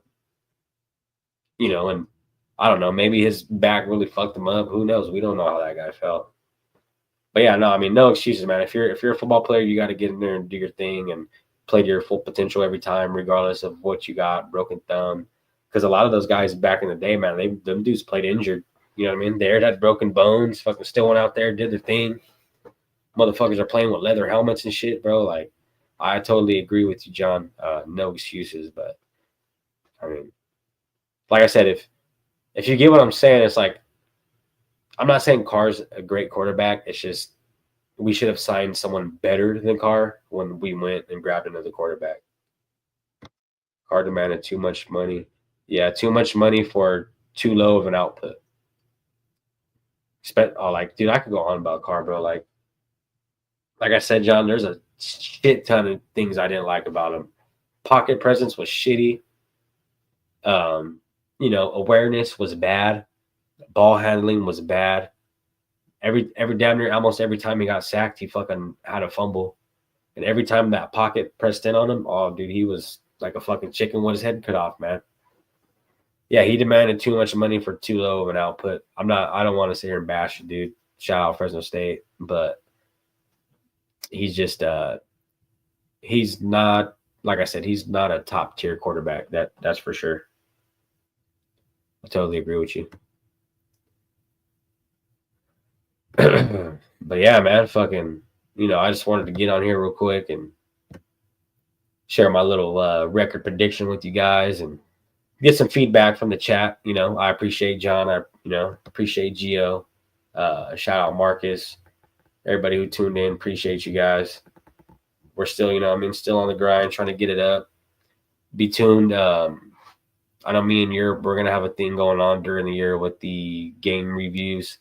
I don't know. Maybe his back really fucked him up. Who knows? We don't know how that guy felt. But yeah, no, I mean, no excuses, man. If you're a football player, you got to get in there and do your thing and play to your full potential every time, regardless of what you got, broken thumb. Because a lot of those guys back in the day, man, them dudes played injured. You know what I mean? They had broken bones, fucking still went out there, did their thing. Motherfuckers are playing with leather helmets and shit, bro. Like, I totally agree with you, John. No excuses, but I mean, like I said, if you get what I'm saying, it's like, I'm not saying Carr's a great quarterback. It's just we should have signed someone better than Carr when we went and grabbed another quarterback. Carr demanded too much money. Yeah, too much money for too low of an output. Dude, I could go on about Carr, bro. Like I said, John, there's a shit ton of things I didn't like about him. Pocket presence was shitty. Awareness was bad. Ball handling was bad. Every damn near almost every time he got sacked, he fucking had a fumble. And every time that pocket pressed in on him, oh, dude, he was like a fucking chicken with his head cut off, man. Yeah, he demanded too much money for too low of an output. I don't want to sit here and bash it, dude. Shout out Fresno State, but he's just he's not, like I said, he's not a top tier quarterback. That's for sure. I totally agree with you. But yeah, man, fucking, I just wanted to get on here real quick and share my little record prediction with you guys and get some feedback from the chat. I appreciate John. I appreciate Gio. Shout out Marcus. Everybody who tuned in, appreciate you guys. We're still, still on the grind, trying to get it up. Be tuned. I know me and we're going to have a thing going on during the year with the game reviews.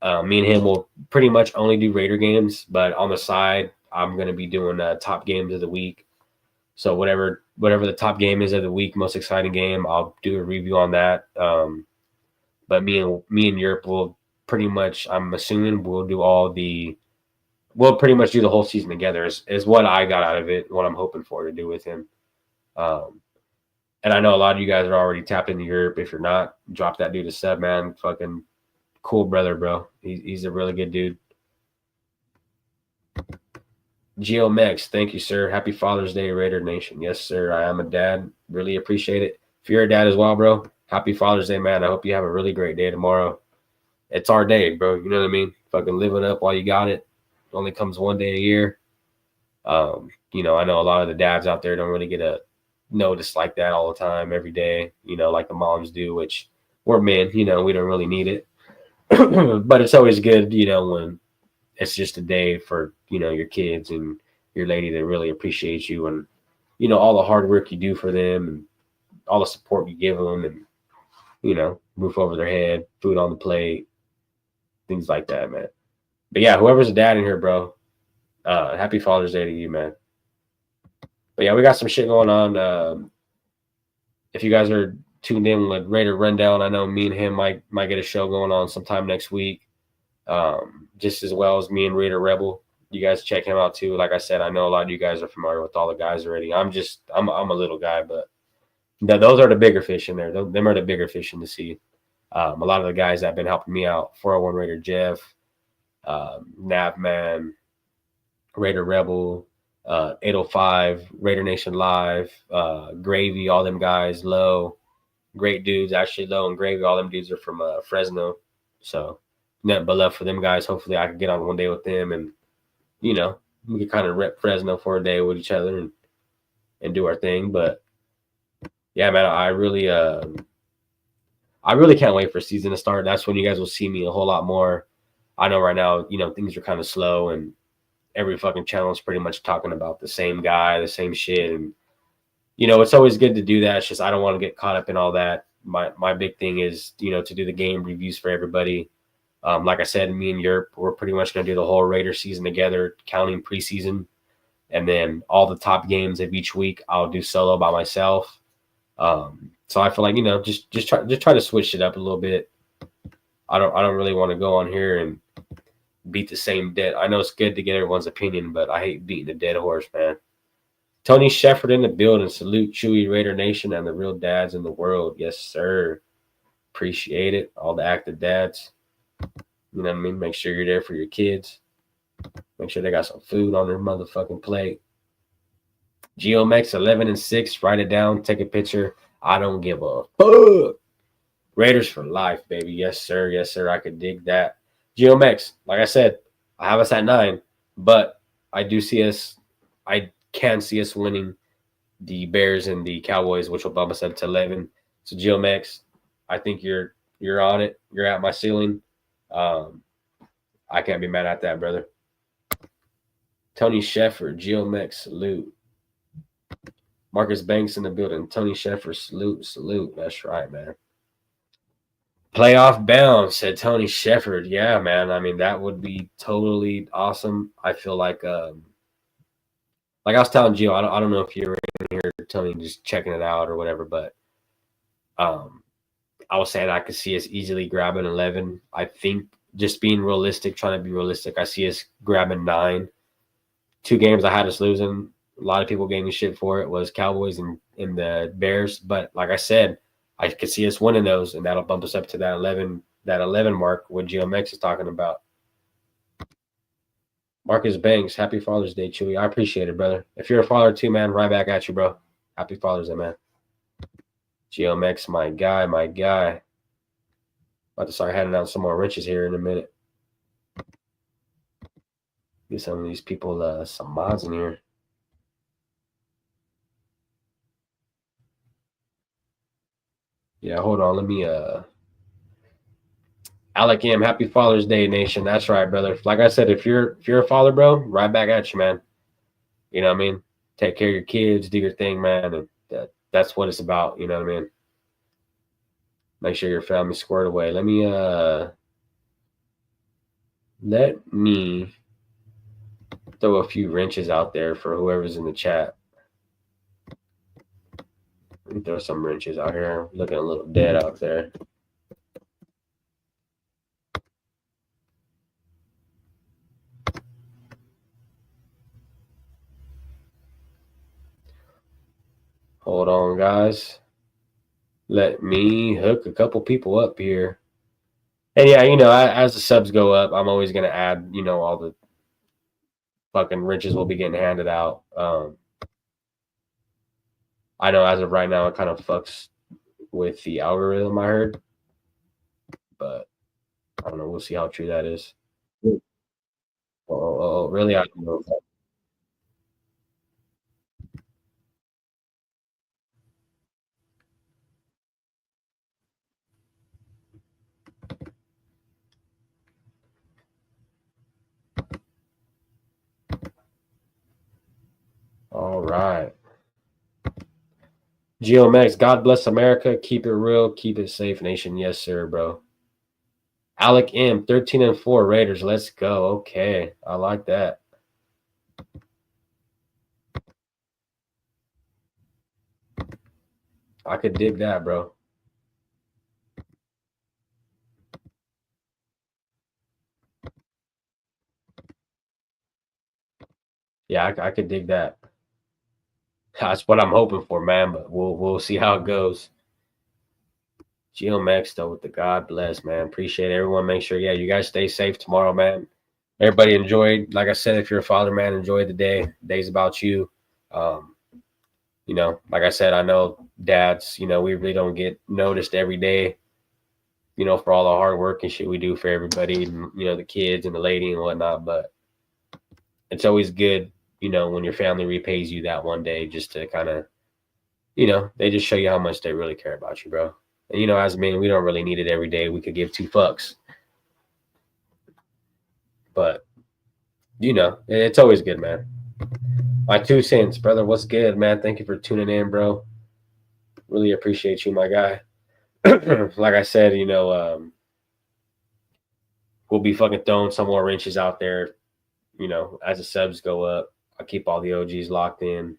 Me and him will pretty much only do Raider games, but on the side, I'm going to be doing top games of the week. So whatever the top game is of the week, most exciting game, I'll do a review on that. But me and Europe will pretty much, I'm assuming we'll do all the we'll pretty much do the whole season together. Is what I got out of it. What I'm hoping for to do with him. And I know a lot of you guys are already tapped into Europe. If you're not, drop that dude a sub, man. Fucking cool brother, bro. He's a really good dude. Geo Mex, thank you, sir. Happy Father's Day, Raider Nation. Yes, sir. I am a dad. Really appreciate it. If you're a dad as well, bro, happy Father's Day, man. I hope you have a really great day tomorrow. It's our day, bro. You know what I mean? Fucking live it up while you got it. It only comes one day a year. You know, I know a lot of the dads out there don't really get a notice like that all the time, every day, you know, like the moms do, which we're men, you know, we don't really need it. But it's always good, you know, when it's just a day for, you know, your kids and your lady that really appreciates you and, you know, all the hard work you do for them and all the support you give them and, you know, roof over their head, food on the plate, things like that, man. But yeah, whoever's a dad in here, bro, happy Father's Day to you, man. But yeah, we got some shit going on. If you guys are tuned in with Raider Rundown, I know me and him might get a show going on sometime next week. Just as well as me and Raider Rebel. You guys check him out too. Like I said, I know a lot of you guys are familiar with all the guys already. I'm a little guy, but those are the bigger fish in there. Them are the bigger fish in the sea. A lot of the guys that have been helping me out, 401 Raider Jeff, Navman, Raider Rebel, 805, Raider Nation Live, Gravy, all them guys, Low, great dudes. Actually, Low and Gravy, all them dudes are from Fresno. So nothing but love for them guys. Hopefully I can get on one day with them and, you know, we can kind of rep Fresno for a day with each other and do our thing. But yeah, man, I really can't wait for season to start. That's when you guys will see me a whole lot more. I know right now, you know, things are kind of slow and every fucking channel is pretty much talking about the same guy, the same shit. And, you know, it's always good to do that. It's just, I don't want to get caught up in all that. My big thing is, you know, to do the game reviews for everybody. Like I said, me and Europe, we're pretty much going to do the whole Raider season together, counting preseason. And then all the top games of each week, I'll do solo by myself. So I feel like, you know, just try to switch it up a little bit. I don't really want to go on here and beat the same dead. I know it's good to get everyone's opinion, but I hate beating a dead horse, man. Tony Shepard in the building. Salute Chewy Raider Nation and the real dads in the world. Yes, sir. Appreciate it. All the active dads. You know what I mean? Make sure you're there for your kids. Make sure they got some food on their motherfucking plate. GeoMex 11-6. Write it down. Take a picture. I don't give a fuck. Raiders for life, baby. Yes, sir. Yes, sir. I could dig that. GeoMex, like I said, I have us at 9, but I can see us winning the Bears and the Cowboys, which will bump us up to 11. So GeoMex, I think you're on it. You're at my ceiling. I can't be mad at that, brother. Tony Sheffer, GeoMex, salute. Marcus Banks in the building. Tony Sheffer, salute. That's right, man. Playoff bound, said Tony Shepard. Yeah, man. I mean, that would be totally awesome. I feel like I was telling Gio, I don't know if you were in here, Tony, just checking it out or whatever, but I was saying I could see us easily grabbing 11. I think just being realistic, trying to be realistic, I see us grabbing 9. 2 games I had us losing. A lot of people gave me shit for it was Cowboys and the Bears, but like I said, I could see us winning those, and that'll bump us up to that 11 mark what GeoMex is talking about. Marcus Banks, happy Father's Day, Chewy. I appreciate it, brother. If you're a father too, man, right back at you, bro. Happy Father's Day, man. GeoMex, my guy. About to start handing out some more wrenches here in a minute. Get some of these people some mods in here. Yeah, hold on. Let me Alec M, happy Father's Day, Nation. That's right, brother. Like I said, if you're a father, bro, right back at you, man. You know what I mean? Take care of your kids, do your thing, man. And that's what it's about, you know what I mean? Make sure your family's squared away. Let me throw a few wrenches out there for whoever's in the chat. Let me throw some wrenches out here. I'm looking a little dead out there. Hold on, guys. Let me hook a couple people up here. And yeah, as the subs go up, I'm always gonna add, all the fucking riches will be getting handed out. I know as of right now, it kind of fucks with the algorithm. I heard, but I don't know. We'll see how true that is. Oh, really? I don't know. All right. GeoMax, God bless America. Keep it real. Keep it safe, nation. Yes, sir, bro. Alec M, 13-4 Raiders. Let's go. Okay. I like that. I could dig that, bro. Yeah, I could dig that. That's what I'm hoping for, man. But we'll see how it goes. GeoMax though with the God bless, man. Appreciate everyone. Make sure, yeah, you guys stay safe tomorrow, man. Everybody enjoy. Like I said, if you're a father, man, enjoy the day. The day's about you. Um, like I said, I know dads, we really don't get noticed every day, for all the hard work and shit we do for everybody, and, the kids and the lady and whatnot. But it's always good, when your family repays you that one day just to kind of, they just show you how much they really care about you, bro. And, as men, we don't really need it every day. We could give two fucks. But, it's always good, man. My 2 cents, brother. What's good, man? Thank you for tuning in, bro. Really appreciate you, my guy. Like I said, we'll be fucking throwing some more wrenches out there, as the subs go up. I'll keep all the OGs locked in.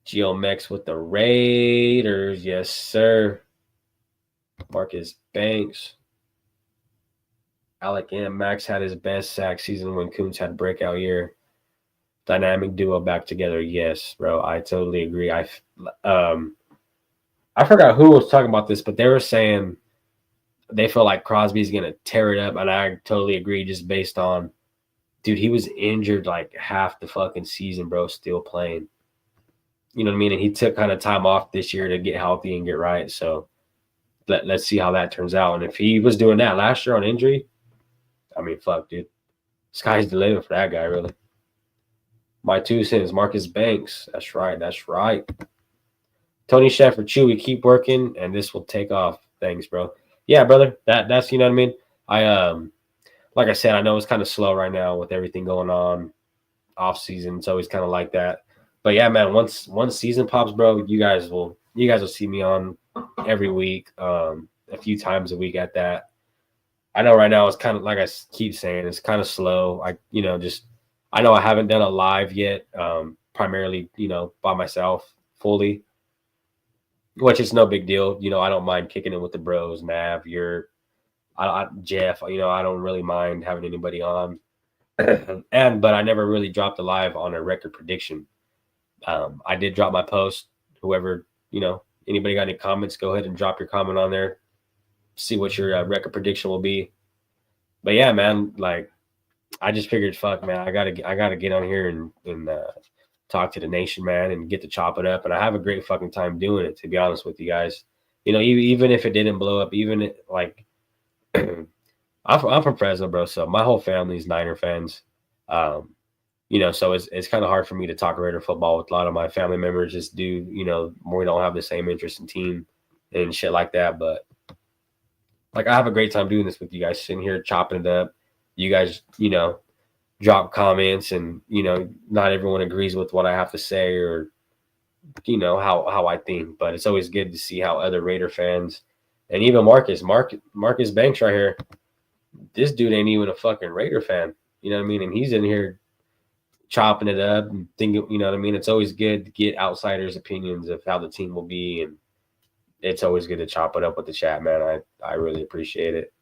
GeoMex with the Raiders. Yes, sir. Marcus Banks. Alec M. Max had his best sack season when Coons had a breakout year. Dynamic duo back together. Yes, bro. I totally agree. I forgot who was talking about this, but they were saying they feel like Crosby's going to tear it up. And I totally agree just based on, dude, he was injured like half the fucking season, bro, still playing. You know what I mean? And he took kind of time off this year to get healthy and get right. So let's see how that turns out. And if he was doing that last year on injury, I mean, fuck, dude. Sky's the limit for that guy, really. My 2 cents, Marcus Banks. That's right. That's right. Tony Shepard, Chewy, keep working, and this will take off. Thanks, bro. Yeah, brother. That's you know what I mean. Like I said, I know it's kind of slow right now with everything going on. Off season, it's always kind of like that. But yeah, man. Once season pops, bro, you guys will see me on every week, a few times a week at that. I know right now it's kind of like I keep saying, it's kind of slow. I know I haven't done a live yet, primarily, by myself fully, which is no big deal. I don't mind kicking it with the bros, Nav, Jeff, I don't really mind having anybody on. But I never really dropped a live on a record prediction. I did drop my post. Whoever, anybody got any comments, go ahead and drop your comment on there. See what your record prediction will be. But yeah, man, like I just figured, fuck, man, I gotta get on here and talk to the nation, man, and get to chop it up. And I have a great fucking time doing it, to be honest with you guys. Even if it didn't blow up, like I'm from Fresno, bro, so my whole family's Niner fans. So it's kind of hard for me to talk Raider football with a lot of my family members. Just do, we don't have the same interest in team and shit like that. But like I have a great time doing this with you guys, sitting here chopping it up. You guys, drop comments, and not everyone agrees with what I have to say or how I think. But it's always good to see how other Raider fans and even Marcus Banks right here. This dude ain't even a fucking Raider fan. You know what I mean? And he's in here chopping it up and thinking, you know what I mean? It's always good to get outsiders' opinions of how the team will be, and it's always good to chop it up with the chat, man. I really appreciate it.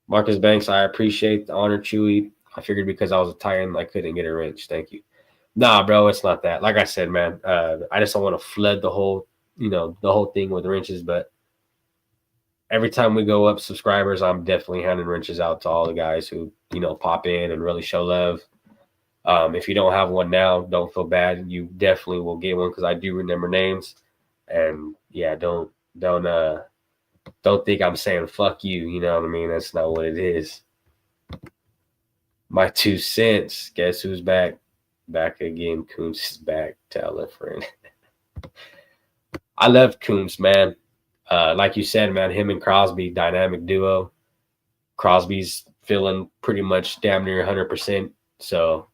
Marcus Banks, I appreciate the honor, Chewy. I figured because I was a Titan, I couldn't get a wrench. Thank you. Nah, bro, it's not that. Like I said, man, I just don't want to flood the whole, the whole thing with wrenches. But every time we go up subscribers, I'm definitely handing wrenches out to all the guys who, pop in and really show love. If you don't have one now, don't feel bad. You definitely will get one because I do remember names. And yeah, don't think I'm saying fuck you. You know what I mean? That's not what it is. My 2 cents. Guess who's back? Back again. Coombs is back. Tell a friend. I love Coombs, man. Like you said, man, him and Crosby, dynamic duo. Crosby's feeling pretty much damn near 100%. So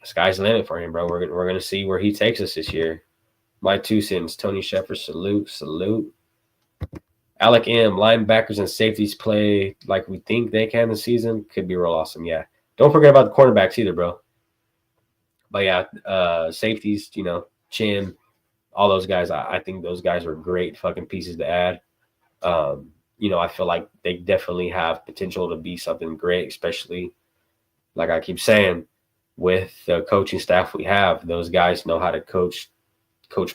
sky's the limit for him, bro. We're gonna see where he takes us this year. My 2 cents. Tony Shepard, salute. Alec M. Linebackers and safeties play like we think they can this season. Could be real awesome. Yeah. Don't forget about the cornerbacks either, bro. But yeah, safeties, Chin, all those guys. I think those guys are great fucking pieces to add. I feel like they definitely have potential to be something great, especially like I keep saying, with the coaching staff we have, those guys know how to coach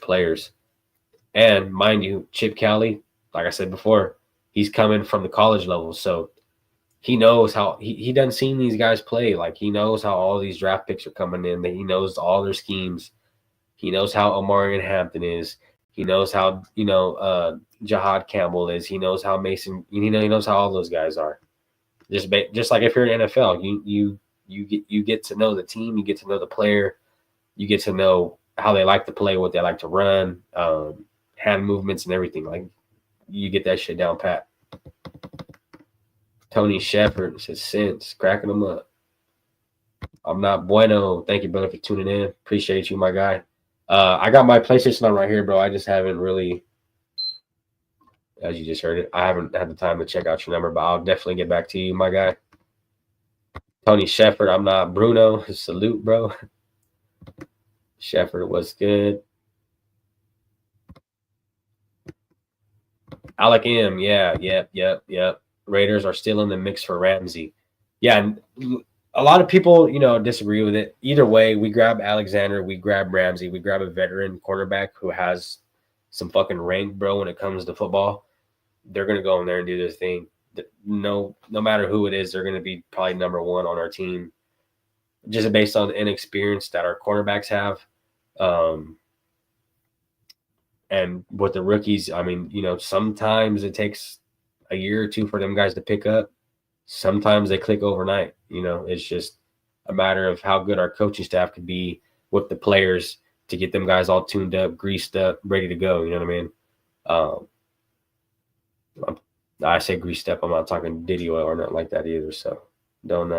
players. And mind you, Chip Kelly, like I said before, he's coming from the college level. So he knows how he doesn't seen these guys play. Like he knows how all these draft picks are coming in, that he knows all their schemes. He knows how Omarion Hampton is. He knows how, Jahad Campbell is. He knows how Mason, he knows how all those guys are. Just like if you're in NFL, you get to know the team, you get to know the player, you get to know how they like to play, what they like to run, hand movements and everything. Like you get that shit down pat. Tony Shepard says since cracking them up. I'm not bueno. Thank you, brother, for tuning in. Appreciate you, my guy. I got my PlayStation on right here, bro. I just haven't really, as you just heard it, I haven't had the time to check out your number, but I'll definitely get back to you, my guy. Tony Shepard, I'm not Bruno. Salute, bro. Shepard, what's good? Alec M, yeah, yep. Raiders are still in the mix for Ramsey. Yeah, and a lot of people, disagree with it. Either way, we grab Alexander, we grab Ramsey, we grab a veteran quarterback who has some fucking rank, bro, when it comes to football. They're going to go in there and do their thing. No matter who it is, they're going to be probably number one on our team just based on the inexperience that our cornerbacks have. And with the rookies, I mean, sometimes it takes a year or two for them guys to pick up. Sometimes they click overnight. It's just a matter of how good our coaching staff could be with the players to get them guys all tuned up, greased up, ready to go. You know what I mean? I say greased up. I'm not talking Diddy oil or nothing like that either. So don't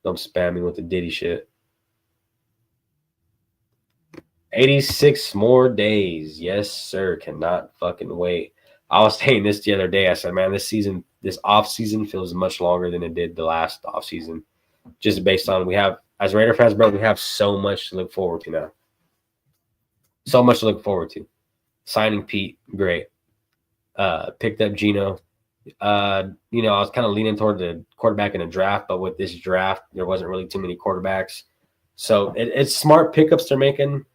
spam me with the Diddy shit. 86 more days. Yes, sir. Cannot fucking wait. I was saying this the other day. I said, man, this off season feels much longer than it did the last off season. Just based on as Raider fans, bro, we have so much to look forward to now. So much to look forward to. Signing Pete, great. Picked up Geno. I was kind of leaning toward the quarterback in the draft, but with this draft, there wasn't really too many quarterbacks. So it's smart pickups they're making.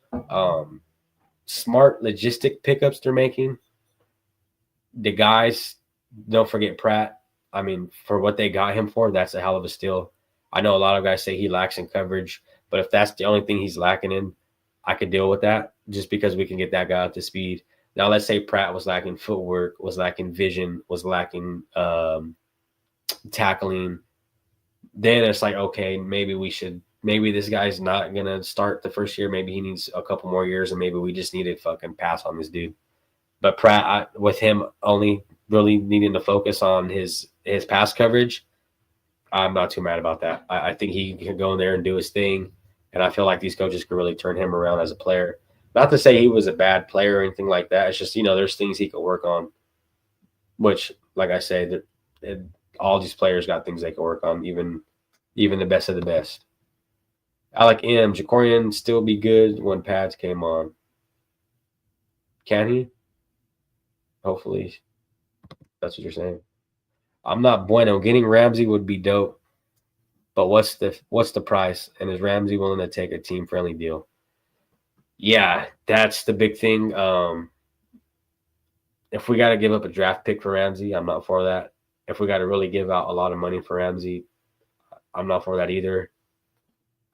Smart logistic pickups they're making. The guys, don't forget Pratt. I mean, for what they got him for, that's a hell of a steal. I know a lot of guys say he lacks in coverage, but if that's the only thing he's lacking in, I could deal with that just because we can get that guy up to speed. Now, let's say Pratt was lacking footwork, was lacking vision, was lacking tackling. Then it's like, okay, maybe this guy's not going to start the first year. Maybe he needs a couple more years, and maybe we just need to fucking pass on this dude. But Pratt, with him only really needing to focus on his pass coverage, I'm not too mad about that. I think he can go in there and do his thing, and I feel like these coaches can really turn him around as a player. Not to say he was a bad player or anything like that. It's just, there's things he could work on, which, like I say, all these players got things they can work on, even the best of the best. Alec M. Jacorian still be good when pads came on. Can he? Hopefully. That's what you're saying. I'm not bueno. Getting Ramsey would be dope, But what's the price? And is Ramsey willing to take a team-friendly deal? Yeah, that's the big thing. If we got to give up a draft pick for Ramsey, I'm not for that. If we got to really give out a lot of money for Ramsey, I'm not for that either.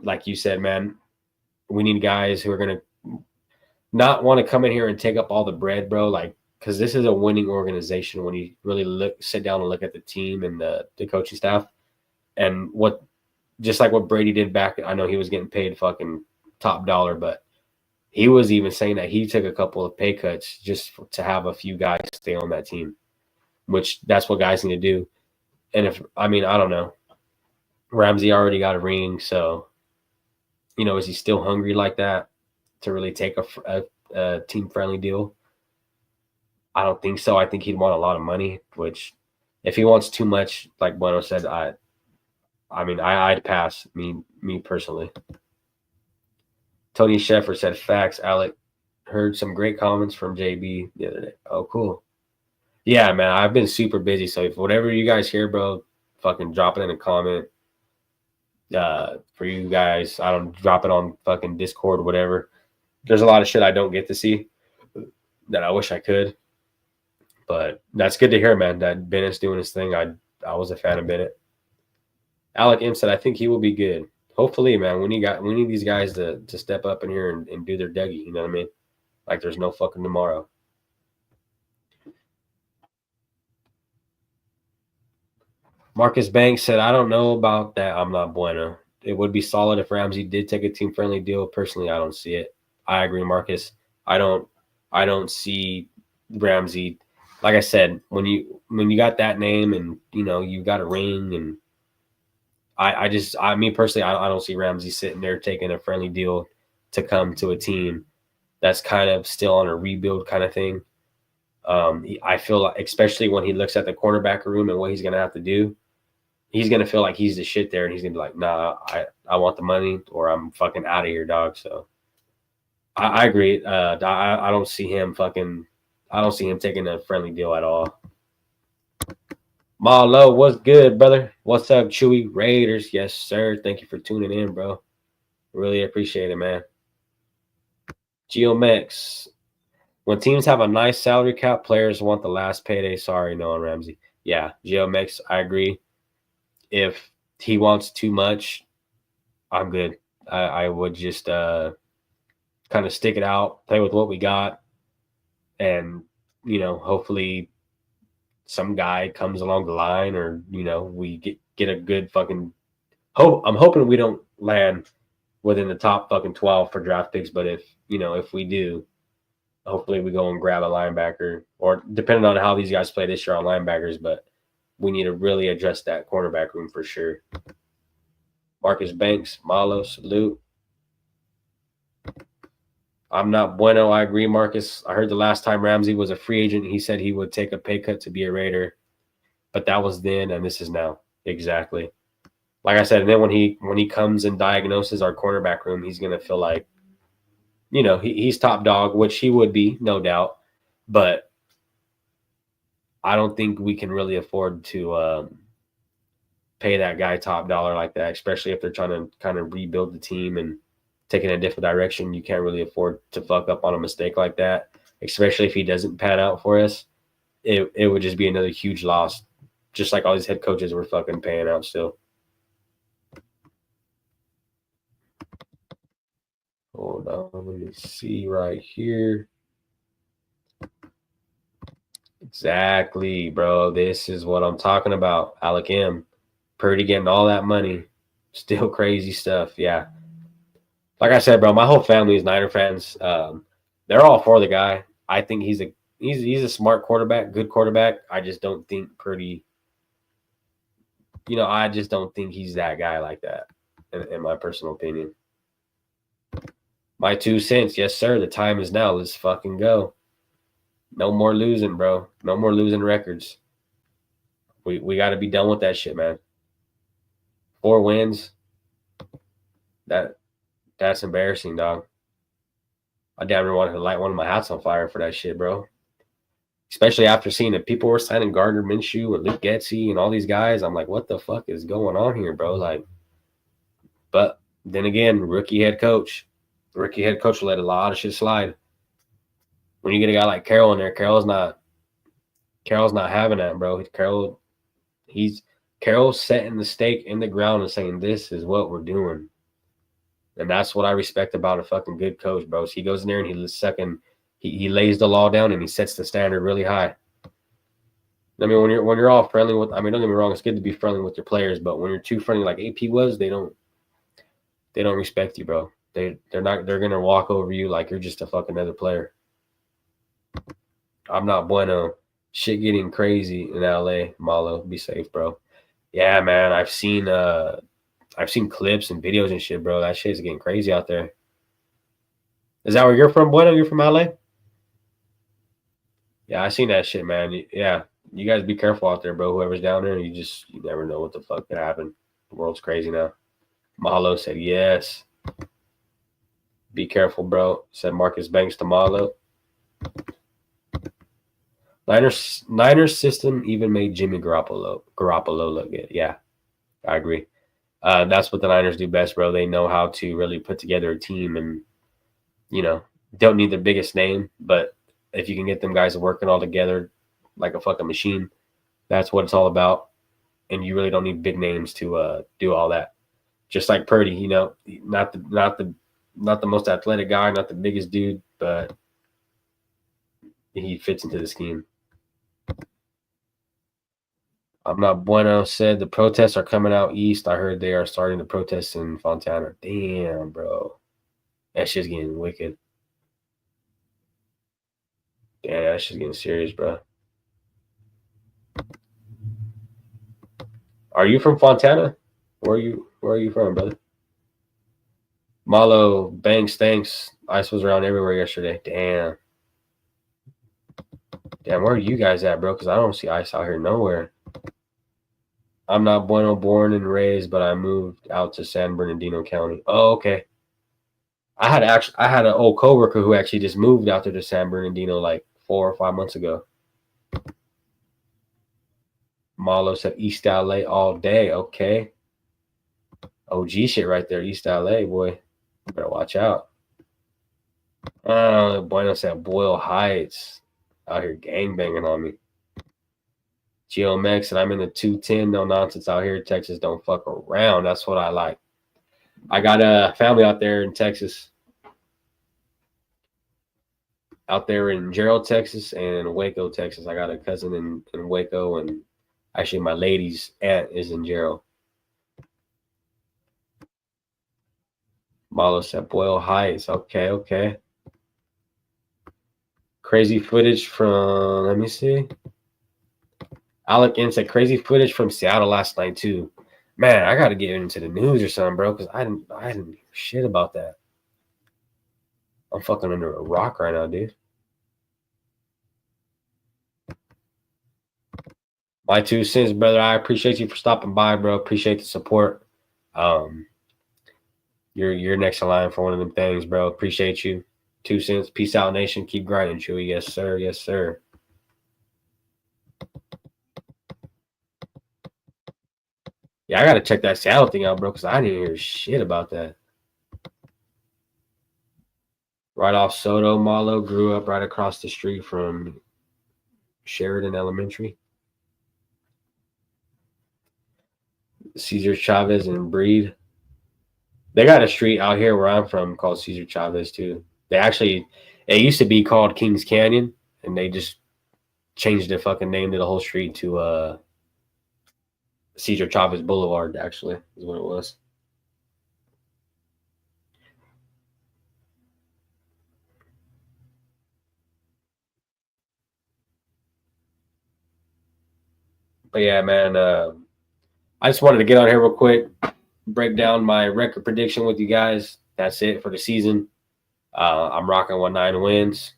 Like you said, man, we need guys who are going to not want to come in here and take up all the bread, bro. Like, because this is a winning organization when you really sit down and look at the team and the coaching staff and just like what Brady did back. I know he was getting paid fucking top dollar, but he was even saying that he took a couple of pay cuts just to have a few guys stay on that team, which that's what guys need to do. And I don't know. Ramsey already got a ring, so, is he still hungry like that to really take a team-friendly deal? I don't think so. I think he'd want a lot of money, which if he wants too much, like Bueno said, I'd pass, me personally. Tony Sheffer said, facts, Alec. Heard some great comments from JB the other day. Oh, cool. Yeah, man, I've been super busy. So if whatever you guys hear, bro, fucking drop it in a comment. For you guys, I don't drop it on fucking Discord or whatever. There's a lot of shit I don't get to see that I wish I could. But that's good to hear, man, that Bennett's doing his thing. I was a fan of Bennett. Alec M said, I think he will be good. Hopefully, man, we need these guys to step up in here and do their Dougie, you know what I mean? Like there's no fucking tomorrow. Marcus Banks said, I don't know about that. I'm not bueno. It would be solid if Ramsey did take a team-friendly deal. Personally, I don't see it. I agree, Marcus. I don't see Ramsey. Like I said, when you got that name and, you got a ring, and I personally, I don't see Ramsey sitting there taking a friendly deal to come to a team that's kind of still on a rebuild kind of thing. I feel like, especially when he looks at the cornerback room and what he's going to have to do, he's going to feel like he's the shit there, and he's going to be like, nah, I want the money or I'm fucking out of here, dog. So I agree. I don't see him taking a friendly deal at all. Malo, what's good, brother? What's up, Chewy Raiders? Yes, sir. Thank you for tuning in, bro. Really appreciate it, man. GeoMex. When teams have a nice salary cap, players want the last payday. Sorry, Noah Ramsey. Yeah, GeoMex, I agree. If he wants too much, I'm good. I would just kind of stick it out, play with what we got, and, hopefully some guy comes along the line, or, we get a good fucking hope. I'm hoping we don't land within the top fucking 12 for draft picks, but if we do, hopefully we go and grab a linebacker, or depending on how these guys play this year on linebackers, but we need to really address that cornerback room for sure. Marcus Banks, Malo, salute. I'm not bueno. I agree, Marcus. I heard the last time Ramsey was a free agent, he said he would take a pay cut to be a Raider, but that was then, and this is now. Exactly. Like I said, and then when he comes and diagnoses our cornerback room, he's going to feel like, he's top dog, which he would be, no doubt. But I don't think we can really afford to pay that guy top dollar like that, especially if they're trying to kind of rebuild the team and taking a different direction. You can't really afford to fuck up on a mistake like that, especially if he doesn't pan out for us. It would just be another huge loss, just like all these head coaches were fucking paying out still. Hold on, let me see right here. Exactly, bro. This is what I'm talking about. Alec M. Purdy getting all that money. Still crazy stuff. Yeah. Like I said, bro, my whole family is Niner fans. They're all for the guy. I think he's a smart quarterback, good quarterback. I just don't think Purdy, I just don't think he's that guy like that, in my personal opinion. My 2 cents. Yes, sir. The time is now. Let's fucking go. No more losing, bro. No more losing records. We got to be done with that shit, man. 4 wins. That's embarrassing, dog. I damn near wanted to light one of my hats on fire for that shit, bro. Especially after seeing that people were signing Gardner Minshew and Luke Getsy and all these guys. I'm like, what the fuck is going on here, bro? Like, But then again, rookie head coach will let a lot of shit slide. When you get a guy like Carroll in there, Carroll's not having that, bro. Carroll's setting the stake in the ground and saying, this is what we're doing. And that's what I respect about a fucking good coach, bro. So he goes in there and he lays the law down and he sets the standard really high. I mean, when you're all friendly with, I mean, don't get me wrong, it's good to be friendly with your players, but when you're too friendly like AP was, they don't respect you, bro. They're gonna walk over you like you're just a fucking other player. I'm not bueno. Shit getting crazy in LA. Malo, be safe, bro. Yeah, man. I've seen clips and videos and shit, bro. That shit's getting crazy out there. Is that where you're from, Bueno? You're from LA? Yeah, I seen that shit, man. Yeah. You guys be careful out there, bro. Whoever's down there, you never know what the fuck could happen. The world's crazy now. Malo said yes. Be careful, bro. Said Marcus Banks to Malo. Niners system even made Jimmy Garoppolo look good. Yeah, I agree. That's what the Niners do best, bro. They know how to really put together a team and, don't need the biggest name, but if you can get them guys working all together like a fucking machine, that's what it's all about. And you really don't need big names to do all that. Just like Purdy, not the most athletic guy, not the biggest dude, but he fits into the scheme. I'm not bueno said the protests are coming out east. I heard they are starting the protests in Fontana. Damn, bro. That shit's getting wicked. Damn, that shit's getting serious, bro. Are you from Fontana? Where are you from, brother? Malo, Banks, thanks. Ice was around everywhere yesterday. Damn, where are you guys at, bro? Because I don't see ice out here nowhere. I'm not bueno born and raised, but I moved out to San Bernardino County. Oh, okay. I had an old coworker who actually just moved out there to San Bernardino like 4 or 5 months ago. Malo said East LA all day. Okay. OG shit right there, East LA, boy. Better watch out. Bueno said Boyle Heights. Out here gangbanging on me. Geomex and I'm in the 210. No nonsense out here. Texas don't fuck around. That's what I like. I got a family out there in Texas. Out there in Gerald, Texas and Waco, Texas. I got a cousin in Waco, and actually my lady's aunt is in Gerald. Malo said Boyle Heights. Okay. Crazy footage from, let me see. Alec N said crazy footage from Seattle last night too. Man, I gotta get into the news or something, bro, because I didn't hear shit about that. I'm fucking under a rock right now, dude. My 2 cents, brother. I appreciate you for stopping by, bro. Appreciate the support. You're next in line for one of them things, bro. Appreciate you. 2 cents. Peace out, nation. Keep grinding, Chewy. Yes, sir. Yes, sir. Yeah, I gotta check that Seattle thing out, bro, because I didn't hear shit about that. Right off Soto, Malo grew up right across the street from Sheridan Elementary. Cesar Chavez and Breed. They got a street out here where I'm from called Cesar Chavez too. It used to be called Kings Canyon, and they just changed the fucking name to the whole street to Cesar Chavez Boulevard, actually, is what it was. But yeah, man, I just wanted to get on here real quick, break down my record prediction with you guys. That's it for the season. I'm rocking 9 wins.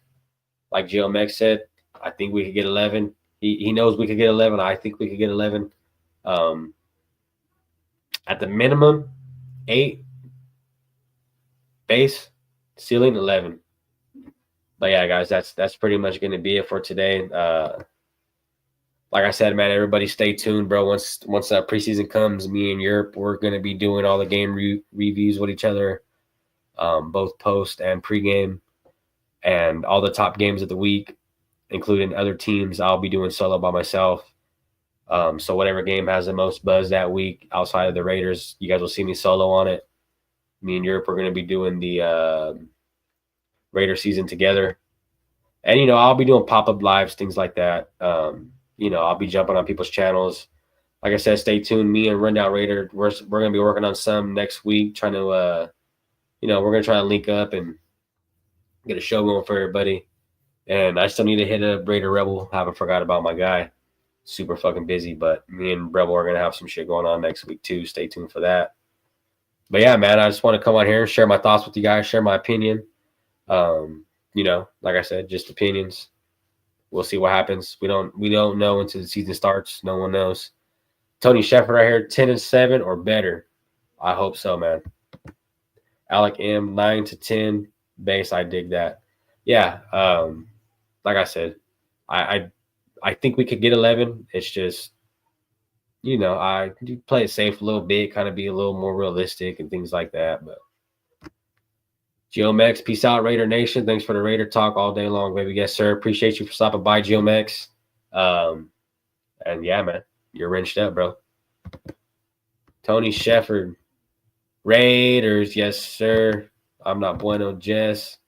Like Joe Mex said, I think we could get 11. He knows we could get 11. I think we could get 11. At the minimum, 8. Base, ceiling 11. But yeah, guys, that's pretty much going to be it for today. Like like I said, man, everybody stay tuned, bro. Once that preseason comes, me and Europe, we're gonna be doing all the game reviews with each other, both post and pregame, and all the top games of the week, including other teams. I'll be doing solo by myself. So whatever game has the most buzz that week outside of the Raiders, you guys will see me solo on it. Me and Europe are going to be doing the Raider season together. And, I'll be doing pop-up lives, things like that. I'll be jumping on people's channels. Like I said, stay tuned. Me and Rundown Raider, we're going to be working on some next week, trying to, we're going to try to link up and get a show going for everybody. And I still need to hit a Raider Rebel. Haven't forgot about my guy. Super fucking busy, but me and Rebel are going to have some shit going on next week too. Stay tuned for that. But yeah, man, I just want to come on here and share my thoughts with you guys, share my opinion. Like I said, just opinions. We'll see what happens. We don't know until the season starts. No one knows. Tony Shepard right here, 10-7 or better. I hope so, man. Alec M, 9-10 base. I dig that. Yeah. Like I said, I think we could get 11. It's just, I play it safe a little bit, kind of be a little more realistic and things like that. But Geomex, peace out, Raider Nation. Thanks for the Raider talk all day long, baby. Yes, sir. Appreciate you for stopping by, Geomex. And yeah, man, you're wrenched up, bro. Tony Shepard, Raiders, yes, sir. I'm not bueno, Jess.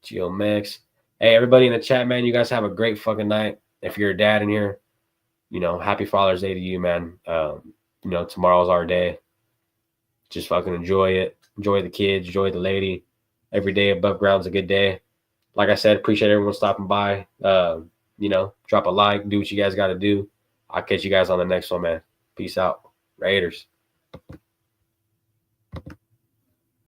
Geomex. Hey, everybody in the chat, man, you guys have a great fucking night. If you're a dad in here, happy Father's Day to you, man. Tomorrow's our day. Just fucking enjoy it. Enjoy the kids. Enjoy the lady. Every day above ground's a good day. Like I said, appreciate everyone stopping by. Drop a like. Do what you guys got to do. I'll catch you guys on the next one, man. Peace out. Raiders.